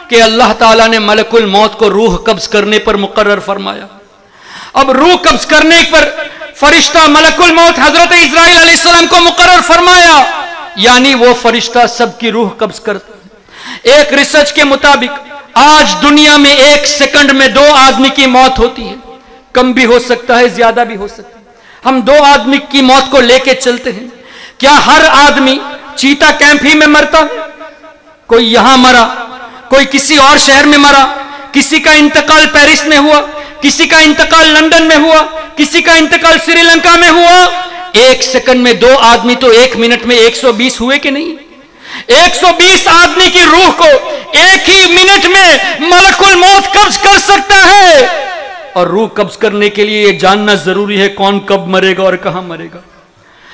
کہ اللہ تعالیٰ نے ملک الموت کو روح قبض کرنے پر مقرر فرمایا. اب روح قبض کرنے پر فرشتہ ملک الموت حضرت اسرائیل علیہ السلام کو مقرر فرمایا, یعنی وہ فرشتہ سب کی روح قبض کرتا ہے. ایک ریسرچ کے مطابق آج دنیا میں 1 سیکنڈ میں 2 آدمی کی موت ہوتی ہے. کم بھی ہو سکتا ہے, زیادہ بھی ہو سکتا ہے. ہم 2 آدمی کی موت کو لے کے چلتے ہیں. کیا ہر آدمی چیتا کیمپ ہی میں مرتا ہے؟ کوئی یہاں مرا, کوئی کسی اور شہر میں مرا, کسی کا انتقال پیرس میں ہوا, کسی کا انتقال لندن میں ہوا, کسی کا انتقال سری لنکا میں ہوا. 1 سیکنڈ میں 2 آدمی تو 1 منٹ میں 120 ہوئے کہ نہیں؟ 120 آدمی کی روح کو 1 ہی منٹ میں ملک الموت قبض کر سکتا ہے. اور روح قبض کرنے کے لیے یہ جاننا ضروری ہے کون کب مرے گا اور کہاں مرے گا.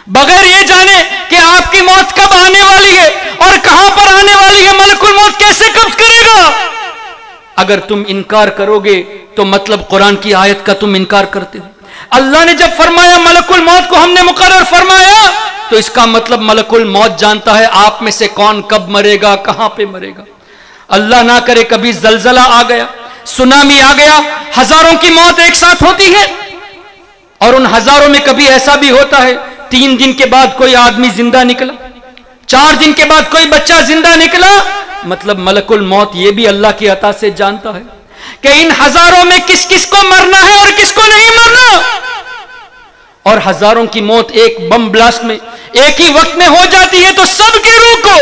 بغیر یہ جانے کہ آپ کی موت کب آنے والی ہے اور کہاں پر آنے والی ہے, ملک الموت کیسے قبض کرے گا؟ اگر تم انکار کرو گے تو مطلب قرآن کی آیت کا تم انکار کرتے ہو. اللہ نے جب فرمایا ملک الموت کو ہم نے مقرر فرمایا تو اس کا مطلب ملک الموت جانتا ہے آپ میں سے کون کب مرے گا, کہاں پہ مرے گا. اللہ نہ کرے کبھی زلزلہ آ گیا, سونامی آ گیا, ہزاروں کی موت ایک ساتھ ہوتی ہے, اور ان ہزاروں میں کبھی ایسا بھی ہوتا ہے 3 دن کے بعد کوئی آدمی زندہ نکلا, 4 دن کے بعد کوئی بچہ زندہ نکلا. مطلب ملک الموت یہ بھی اللہ کی عطا سے جانتا ہے کہ ان ہزاروں میں کس کس کو مرنا ہے اور کس کو نہیں مرنا. اور ہزاروں کی موت ایک بم بلاسٹ میں ایک ہی وقت میں ہو جاتی ہے تو سب کی روح کو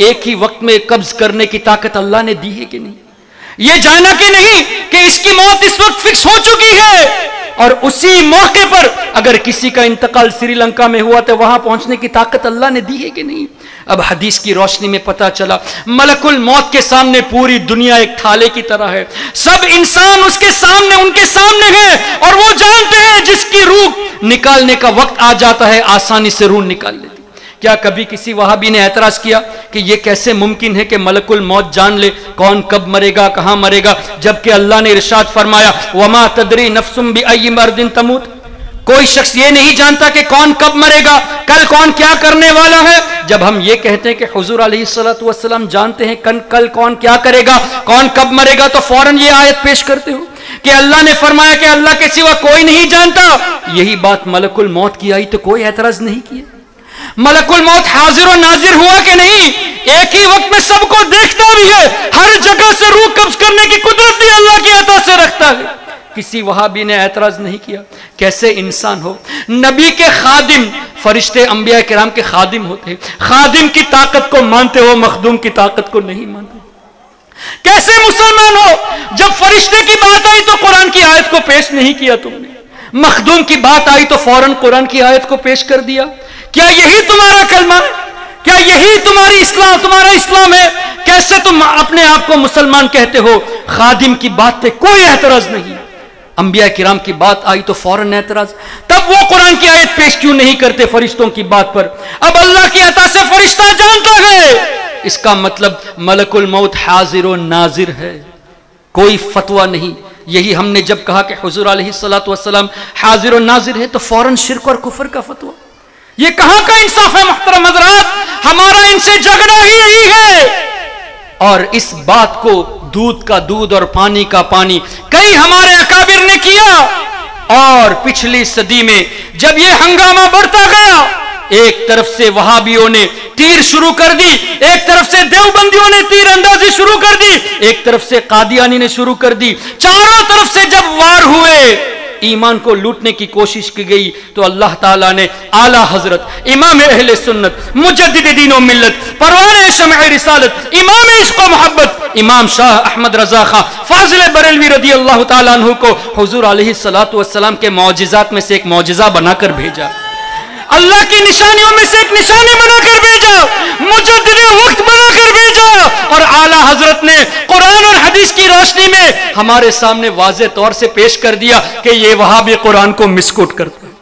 ایک ہی وقت میں قبض کرنے کی طاقت اللہ نے دی ہے کہ نہیں؟ یہ جانا کہ نہیں کہ اس کی موت اس وقت فکس ہو چکی ہے, اور اسی موقع پر اگر کسی کا انتقال سری لنکا میں ہوا تو وہاں پہنچنے کی طاقت اللہ نے دی ہے کہ نہیں؟ اب حدیث کی روشنی میں پتا چلا ملک الموت کے سامنے پوری دنیا ایک تھالے کی طرح ہے, سب انسان اس کے سامنے ان کے سامنے ہیں, اور وہ جانتے ہیں جس کی روح نکالنے کا وقت آ جاتا ہے آسانی سے روح نکال لیتی. کیا کبھی کسی وہابی نے اعتراض کیا کہ یہ کیسے ممکن ہے کہ ملک الموت جان لے کون کب مرے گا, کہاں مرے گا, جبکہ اللہ نے ارشاد فرمایا وما تدری نفس بأی مرض تموت, کوئی شخص یہ نہیں جانتا کہ کون کب مرے گا, کل کون کیا کرنے والا ہے. جب ہم یہ کہتے ہیں کہ حضور علیہ الصلوۃ والسلام جانتے ہیں کل کون کیا کرے گا, کون کب مرے گا, تو فوراً یہ آیت پیش کرتے ہو کہ اللہ نے فرمایا کہ اللہ کے سوا کوئی نہیں جانتا. یہی بات ملک الموت کی آئی تو کوئی اعتراض نہیں کیا. ملک الموت حاضر و ناظر ہوا کہ نہیں؟ ایک ہی وقت میں سب کو دیکھتا بھی ہے, ہر جگہ سے روح قبض کرنے کی قدرت بھی اللہ کی عطا سے رکھتا ہے. کسی وہابی نے اعتراض نہیں کیا. کیسے انسان ہو؟ نبی کے خادم, فرشتے انبیاء کرام کے خادم ہوتے ہیں, خادم کی طاقت کو مانتے ہو, مخدوم کی طاقت کو نہیں مانتے. کیسے مسلمان ہو؟ جب فرشتے کی بات آئی تو قرآن کی آیت کو پیش نہیں کیا تم نے, مخدوم کی بات آئی تو فوراً قرآن کی آیت کو پیش کر دیا. کیا یہی تمہارا کلمہ ہے؟ کیا یہی تمہارا اسلام ہے؟ کیسے تم اپنے آپ کو مسلمان کہتے ہو؟ خادم کی بات پہ کوئی اعتراض نہیں, انبیاء کرام کی بات آئی تو فوراً اعتراض. تب وہ قرآن کی آیت پیش کیوں نہیں کرتے فرشتوں کی بات پر؟ اب اللہ کی عطا سے فرشتہ جانتا ہے, اس کا مطلب ملک الموت حاضر و ناظر ہے، کوئی فتویٰ نہیں۔ یہی ہم نے جب کہا کہ حضور علیہ الصلوۃ والسلام حاضر و ناظر ہے تو فوراً شرک اور کفر کا فتویٰ، یہ کہاں کا انصاف ہے محترم حضرات؟ ہمارا ان سے جھگڑا ہی یہی ہے۔ اور اس بات کو دودھ کا دودھ اور پانی کا پانی کئی ہمارے اکابر نے کیا، اور پچھلی صدی میں جب یہ ہنگامہ بڑھتا گیا، ایک طرف سے وہابیوں نے تیر شروع کر دی، ایک طرف سے دیوبندیوں نے تیر اندازی شروع کر دی، ایک طرف سے قادیانی نے شروع کر دی، چاروں طرف سے جب وار ہوئے، ایمان کو لوٹنے کی کوشش کی گئی، تو اللہ تعالیٰ نے اعلیٰ حضرت امام اہل سنت مجدد دین و ملت پروان شمع رسالت امام عشق و محبت امام شاہ احمد رضا خان فاضل بریلوی رضی اللہ تعالیٰ عنہ کو حضور علیہ الصلوۃ والسلام کے معجزات میں سے ایک معجزہ بنا کر بھیجا، اللہ کی نشانیوں میں سے ایک نشانی بنا کر بھیجا، مجدد وقت بنا کر بھیجا، اور اعلیٰ حضرت نے قرآن اور حدیث کی روشنی میں ہمارے سامنے واضح طور سے پیش کر دیا کہ یہ وہابی قرآن کو مسکوٹ کرتا ہے۔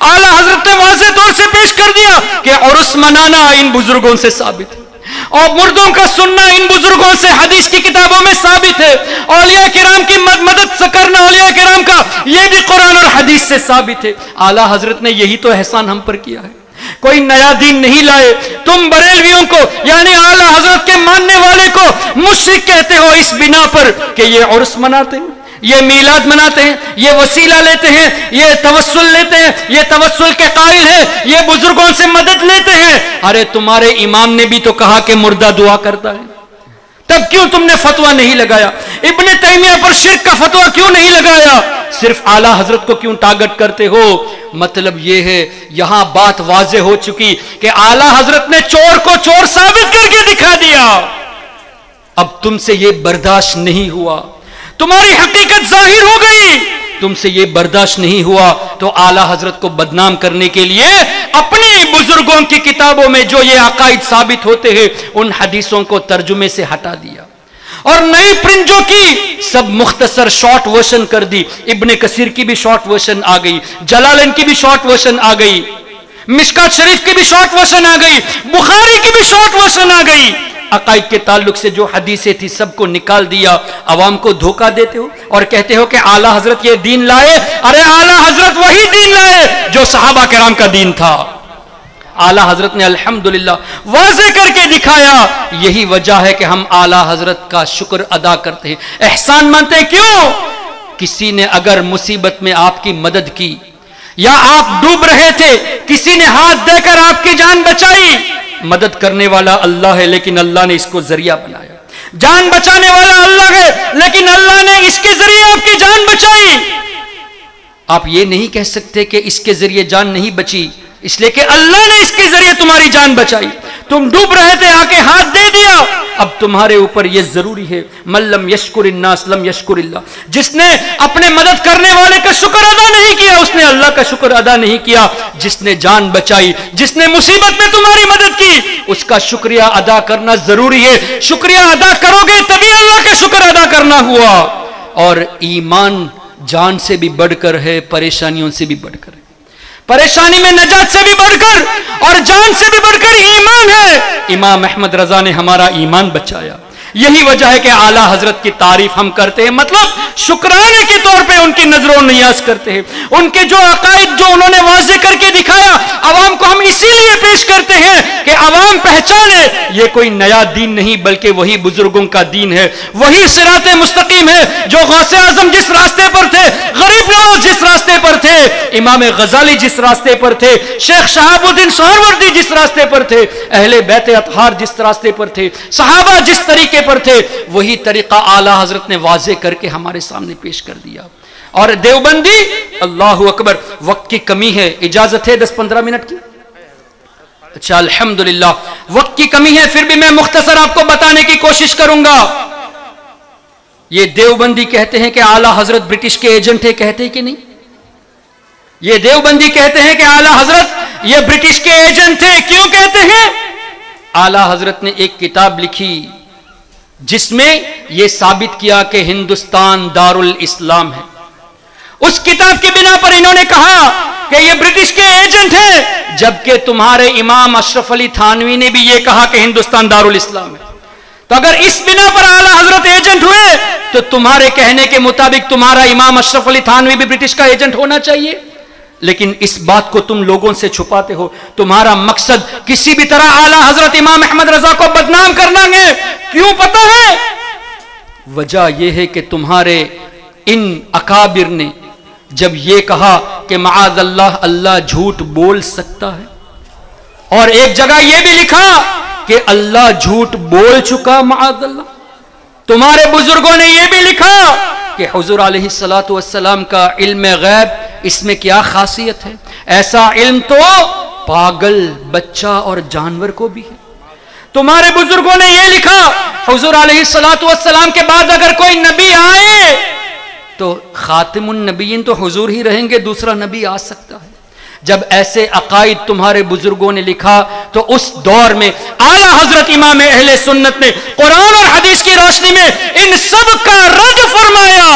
اعلیٰ حضرت نے واضح طور سے پیش کر دیا کہ عرس منانا ان بزرگوں سے ثابت ہے، اور مردوں کا سننا ان بزرگوں سے حدیث کی کتابوں میں ثابت ہے، اولیاء کرام کی مدد کرنا اولیاء کرام کا یہ بھی قرآن اور حدیث سے ثابت ہے۔ اعلیٰ حضرت نے یہی تو احسان ہم پر کیا ہے، کوئی نیا دین نہیں لائے۔ تم بریلویوں کو یعنی اعلیٰ حضرت کے ماننے والے کو مشرک کہتے ہو اس بنا پر کہ یہ عرس مناتے ہیں، یہ میلاد مناتے ہیں، یہ وسیلہ لیتے ہیں، یہ توسل لیتے ہیں، یہ توسل کے قائل ہیں، یہ بزرگوں سے مدد لیتے ہیں۔ ارے تمہارے امام نے بھی تو کہا کہ مردہ دعا کرتا ہے، تب کیوں تم نے فتویٰ نہیں لگایا؟ ابن تیمیہ پر شرک کا فتویٰ کیوں نہیں لگایا؟ صرف اعلیٰ حضرت کو کیوں ٹارگٹ کرتے ہو؟ مطلب یہ ہے یہاں بات واضح ہو چکی کہ اعلیٰ حضرت نے چور کو چور ثابت کر کے دکھا دیا، اب تم سے یہ برداشت نہیں ہوا، تمہاری حقیقت ظاہر ہو گئی، تم سے یہ برداشت نہیں ہوا تو اعلیٰ حضرت کو بدنام کرنے کے لیے اپنی بزرگوں کی کتابوں میں جو یہ عقائد ثابت ہوتے ہیں ان حدیثوں کو ترجمے سے ہٹا دیا، اور نئی پرنجوں کی سب مختصر شارٹ ورژن کر دی۔ ابن کثیر کی بھی شارٹ ورژن آ گئی، جلالین کی بھی شارٹ ورژن آ گئی، مشکات شریف کی بھی شارٹ ورژن آ گئی، بخاری کی بھی شارٹ ورژن آ گئی۔ عقائد کے تعلق سے جو حدیثیں تھی سب کو نکال دیا، عوام کو دھوکہ دیتے ہو اور کہتے ہو کہ اعلیٰ حضرت یہ دین لائے۔ ارے اعلیٰ حضرت وہی دین لائے جو صحابہ کرام کا دین تھا، اعلیٰ حضرت نے الحمدللہ واضح کر کے دکھایا۔ یہی وجہ ہے کہ ہم اعلیٰ حضرت کا شکر ادا کرتے ہیں، احسان مانتے ہیں۔ کیوں؟ کسی نے اگر مصیبت میں آپ کی مدد کی یا آپ ڈوب رہے تھے، کسی نے ہاتھ دے کر آپ کی جان بچائی، مدد کرنے والا اللہ ہے لیکن اللہ نے اس کو ذریعہ بنایا، جان بچانے والا اللہ ہے لیکن اللہ نے اس کے ذریعے آپ کی جان بچائی۔ آپ یہ نہیں کہہ سکتے کہ اس کے ذریعے جان نہیں بچی، اس لیے کہ اللہ نے اس کے ذریعے تمہاری جان بچائی۔ تم ڈوب رہے تھے، آ کے ہاتھ دے دیا، اب تمہارے اوپر یہ ضروری ہے من لم یشکر الناس لم یشکر اللہ، جس نے اپنے مدد کرنے والے کا شکر ادا نہیں کیا اس نے اللہ کا شکر ادا نہیں کیا۔ جس نے جان بچائی، جس نے مصیبت میں تمہاری مدد کی، اس کا شکریہ ادا کرنا ضروری ہے۔ شکریہ ادا کرو گے تبھی اللہ کا شکر ادا کرنا ہوا۔ اور ایمان جان سے بھی بڑھ کر ہے، پریشانیوں سے بھی بڑھ کر ہے، پریشانی میں نجات سے بھی بڑھ کر اور جان سے بھی بڑھ کر ایمان ہے۔ امام احمد رضا نے ہمارا ایمان بچایا۔ یہی وجہ ہے کہ اعلیٰ حضرت کی تعریف ہم کرتے ہیں، مطلب شکرانے کے طور پہ ان کی نظر و نیاز کرتے ہیں۔ ان کے جو عقائد جو انہوں نے واضح کر کے دکھایا عوام کو، ہم اسی لیے پیش کرتے ہیں کہ عوام پہچانے یہ کوئی نیا دین نہیں بلکہ وہی بزرگوں کا دین ہے، وہی صراط مستقیم ہے جو غوث اعظم جس راستے پر تھے، غریب نواز جس راستے پر تھے، امام غزالی جس راستے پر تھے، شیخ شہاب الدین سہروردی جس راستے پر تھے، اہل بیت اطہار جس راستے پر تھے، صحابہ جس طریقے پر تھے، وہی طریقہ اعلیٰ حضرت نے واضح کر کے ہمارے سامنے پیش کر دیا۔ اور دیوبندی، اللہ اکبر، وقت کی کمی ہے، اجازت ہے 10-15 منٹ کی؟ اچھا الحمدللہ، وقت کی کمی ہے، پھر بھی میں مختصر آپ کو بتانے کی کوشش کروں گا۔ یہ دیوبندی کہتے ہیں کہ اعلیٰ حضرت برٹش کے ایجنٹ ہے، کہتے ہیں کہ نہیں؟ یہ دیوبندی کہتے ہیں کہ اعلیٰ حضرت یہ برٹش کے ایجنٹ تھے، کیوں کہتے ہیں؟ اعلیٰ حضرت نے ایک کتاب لکھی جس میں یہ ثابت کیا کہ ہندوستان دارالاسلام ہے۔ اس کتاب کی بنا پر انہوں نے کہا کہ یہ برٹش کے ایجنٹ ہیں جبکہ تمہارے امام اشرف علی تھانوی نے بھی یہ کہا کہ ہندوستان دارالاسلام ہے. تو اگر اس بنا پر اعلی حضرت ایجنٹ ہوئے تو تمہارے کہنے کے مطابق تمہارا امام اشرف علی تھانوی بھی برٹش کا ایجنٹ ہونا چاہیے. لیکن اس بات کو تم لوگوں سے چھپاتے ہو. تمہارا مقصد کسی بھی طرح اعلی حضرت امام احمد رضا کو بدنام کرنا ہے. کیوں پتہ ہے؟ وجہ یہ ہے کہ تمہارے ان اکابر نے جب یہ کہا کہ معاذ اللہ اللہ جھوٹ بول سکتا ہے، اور ایک جگہ یہ بھی لکھا کہ اللہ جھوٹ بول چکا معاذ اللہ. تمہارے بزرگوں نے یہ بھی لکھا کہ حضور علیہ الصلوۃ والسلام کا علم غیب، اس میں کیا خاصیت ہے؟ ایسا علم تو پاگل بچہ اور جانور کو بھی ہے. تمہارے بزرگوں نے یہ لکھا حضور علیہ الصلوۃ والسلام کے بعد اگر کوئی نبی آئے تو خاتم النبیین تو حضور ہی رہیں گے، دوسرا نبی آ سکتا ہے. جب ایسے عقائد تمہارے بزرگوں نے لکھا تو اس دور میں اعلی حضرت امام اہل سنت نے قرآن اور حدیث کی روشنی میں ان سب کا رد فرمایا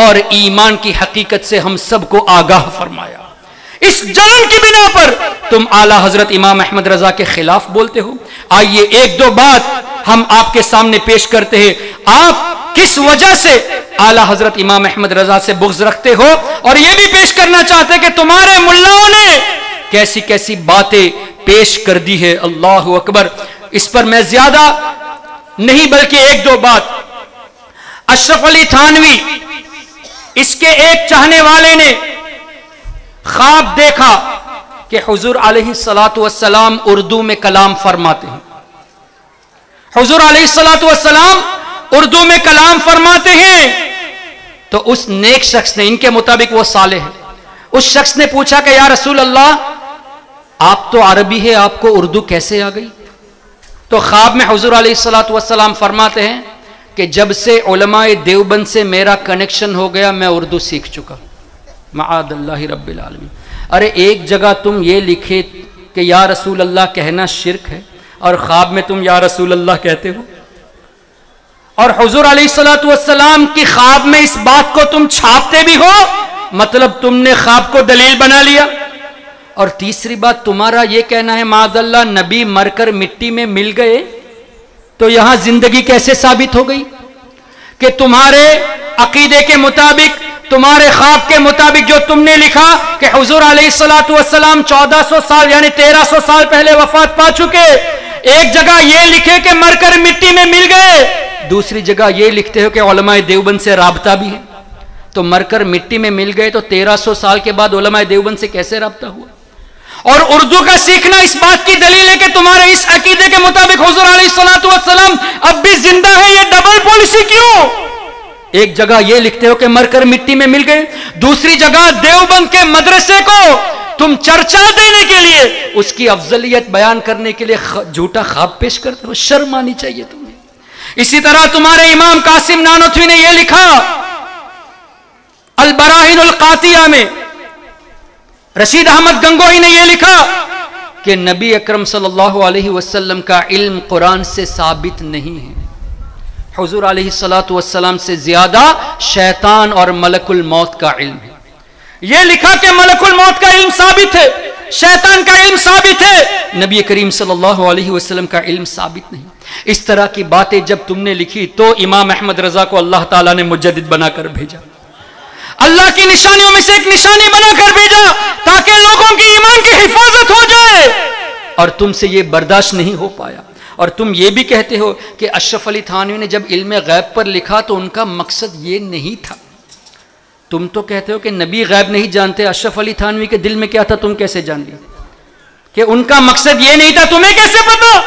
اور ایمان کی حقیقت سے ہم سب کو آگاہ فرمایا. اس جلن کی بنا پر تم اعلی حضرت امام احمد رضا کے خلاف بولتے ہو. آئیے ایک دو بات ہم آپ کے سامنے پیش کرتے ہیں. آپ کس وجہ سے اعلی حضرت امام احمد رضا سے بغض رکھتے ہو، اور یہ بھی پیش کرنا چاہتے کہ تمہارے ملاؤں نے کیسی کیسی باتیں پیش کر دی ہے. اللہ اکبر. اس پر میں زیادہ نہیں بلکہ ایک دو بات. اشرف علی تھانوی، اس کے ایک چاہنے والے نے خواب دیکھا کہ حضور علیہ الصلوۃ والسلام اردو میں کلام فرماتے ہیں. حضور علیہ الصلوۃ والسلام اردو میں کلام فرماتے ہیں. تو اس نیک شخص نے، ان کے مطابق وہ صالح ہے، اس شخص نے پوچھا کہ یا رسول اللہ آپ تو عربی ہے، آپ کو اردو کیسے آ گئی؟ تو خواب میں حضور علیہ الصلوۃ والسلام فرماتے ہیں کہ جب سے علماء دیوبند سے میرا کنیکشن ہو گیا میں اردو سیکھ چکا. معاذ اللہ رب العالمین. ارے ایک جگہ تم یہ لکھے کہ یا رسول اللہ کہنا شرک ہے، اور خواب میں تم یا رسول اللہ کہتے ہو. اور حضور علیہ الصلوۃ والسلام کی خواب میں اس بات کو تم چھاپتے بھی ہو، مطلب تم نے خواب کو دلیل بنا لیا. اور تیسری بات تمہارا یہ کہنا ہے معاذ اللہ نبی مر کر مٹی میں مل گئے، تو یہاں زندگی کیسے ثابت ہو گئی؟ کہ تمہارے عقیدے کے مطابق، تمہارے خواب کے مطابق جو تم نے لکھا کہ حضور علیہ الصلوۃ والسلام 1400 سال یعنی 1300 سال پہلے وفات پا چکے، ایک جگہ یہ لکھے کہ مر کر مٹی میں مل گئے، دوسری جگہ یہ لکھتے ہو کہ علماء دیوبند سے رابطہ بھی ہے. تو مر کر مٹی میں مل گئے تو 1300 سال کے بعد علماء دیوبند سے کیسے رابطہ ہوا؟ اور اردو کا سیکھنا اس بات کی دلیل ہے کہ تمہارے اس عقیدے کے مطابق حضور علیہ الصلوۃ والسلام اب بھی زندہ ہے. یہ ڈبل پالیسی کیوں؟ ایک جگہ یہ لکھتے ہو کہ مر کر مٹی میں مل گئے، دوسری جگہ دیوبند کے مدرسے کو تم چرچا دینے کے لیے، اس کی افضلیت بیان کرنے کے لیے جھوٹا خواب پیش کرتے ہو. شرم آنی چاہیے تمہیں. اسی طرح تمہارے امام قاسم نانوتوی نے یہ لکھا البراہین القاطیہ میں، رشید احمد گنگوہی نے یہ لکھا کہ نبی اکرم صلی اللہ علیہ وسلم کا علم قرآن سے ثابت نہیں ہے. حضور علیہ الصلوۃ والسلام سے زیادہ شیطان اور ملک الموت کا علم ہے. یہ لکھا کہ ملک الموت کا علم ثابت ہے، شیطان کا علم ثابت ہے، نبی کریم صلی اللہ علیہ وسلم کا علم ثابت نہیں. اس طرح کی باتیں جب تم نے لکھی تو امام احمد رضا کو اللہ تعالیٰ نے مجدد بنا کر بھیجا، اللہ کی نشانیوں میں سے ایک نشانی بنا کر بھیجا تاکہ لوگوں کی ایمان کی حفاظت ہو جائے. اور تم سے یہ برداشت نہیں ہو پایا. اور تم یہ بھی کہتے ہو کہ اشرف علی تھانوی نے جب علم غیب پر لکھا تو ان کا مقصد یہ نہیں تھا. تم تو کہتے ہو کہ نبی غیب نہیں جانتے، اشرف علی تھانوی کے دل میں کیا تھا تم کیسے جان لی؟ کہ ان کا مقصد یہ نہیں تھا، تمہیں کیسے پتا؟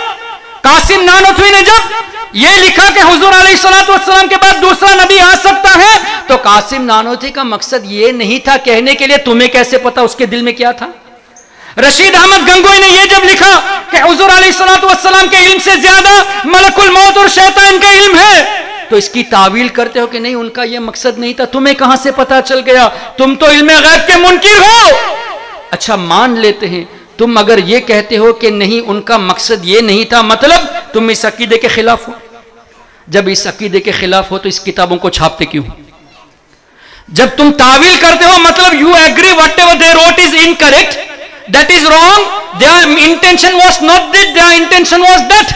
قاسم نانوتوی نے جب یہ لکھا کہ حضور علیہ الصلوۃ والسلام کے بعد دوسرا نبی آ سکتا ہے تو قاسم نانوتوی کا مقصد یہ نہیں تھا کہنے کے لیے، تمہیں کیسے پتا اس کے دل میں کیا تھا؟ رشید احمد گنگوئی نے یہ جب لکھا کہ حضور علیہ الصلوۃ والسلام کے علم سے زیادہ ملک الموت اور شیطان کا علم ہے، تو اس کی تعویل کرتے ہو کہ نہیں ان کا یہ مقصد نہیں تھا. تمہیں کہاں سے پتا چل گیا؟ تم تو علم غیب کے منکر ہو. اچھا مان لیتے ہیں تم اگر یہ کہتے ہو کہ نہیں ان کا مقصد یہ نہیں تھا، مطلب تم اس عقیدے کے خلاف ہو. جب اس عقیدے کے خلاف ہو تو اس کتابوں کو چھاپتے کیوں؟ جب تم تعویل کرتے ہو مطلب you agree whatever they wrote is incorrect, that is wrong, their intention was not that, their intention was that.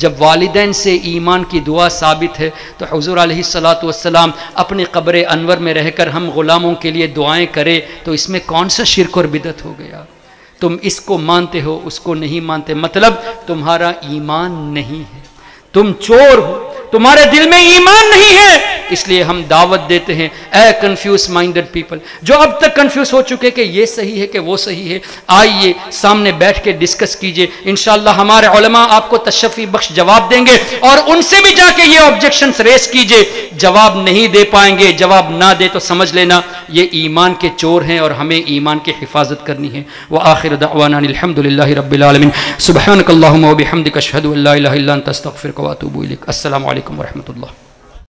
جب والدین سے ایمان کی دعا ثابت ہے تو حضور علیہ الصلاۃ والسلام اپنی قبر انور میں رہ کر ہم غلاموں کے لیے دعائیں کرے تو اس میں کون سا شرک اور بدعت ہو گیا؟ تم اس کو مانتے ہو، اس کو نہیں مانتے، مطلب تمہارا ایمان نہیں ہے، تم چور ہو، تمہارے دل میں ایمان نہیں ہے۔ اس لیے ہم دعوت دیتے ہیں اے کنفیوز مائنڈڈ پیپل، جو اب تک کنفیوز ہو چکے کہ یہ صحیح ہے کہ وہ صحیح ہے، آئیے سامنے بیٹھ کے ڈسکس کیجئے، انشاءاللہ ہمارے علماء آپ کو تشفی بخش جواب دیں گے، اور ان سے بھی جا کے یہ آبجیکشنز ریز کیجئے۔ جواب نہیں دے پائیں گے، جواب نہ دے تو سمجھ لینا یہ ایمان کے چور ہیں اور ہمیں ایمان کی حفاظت کرنی ہے۔ وآخر دعوانا الحمدللہ رب العالمین، سبحانک اللہم وبحمدک اشہد ان لا الہ الا انت استغفرک واتوب الیک۔ السلام علیکم ورحمۃ اللہ۔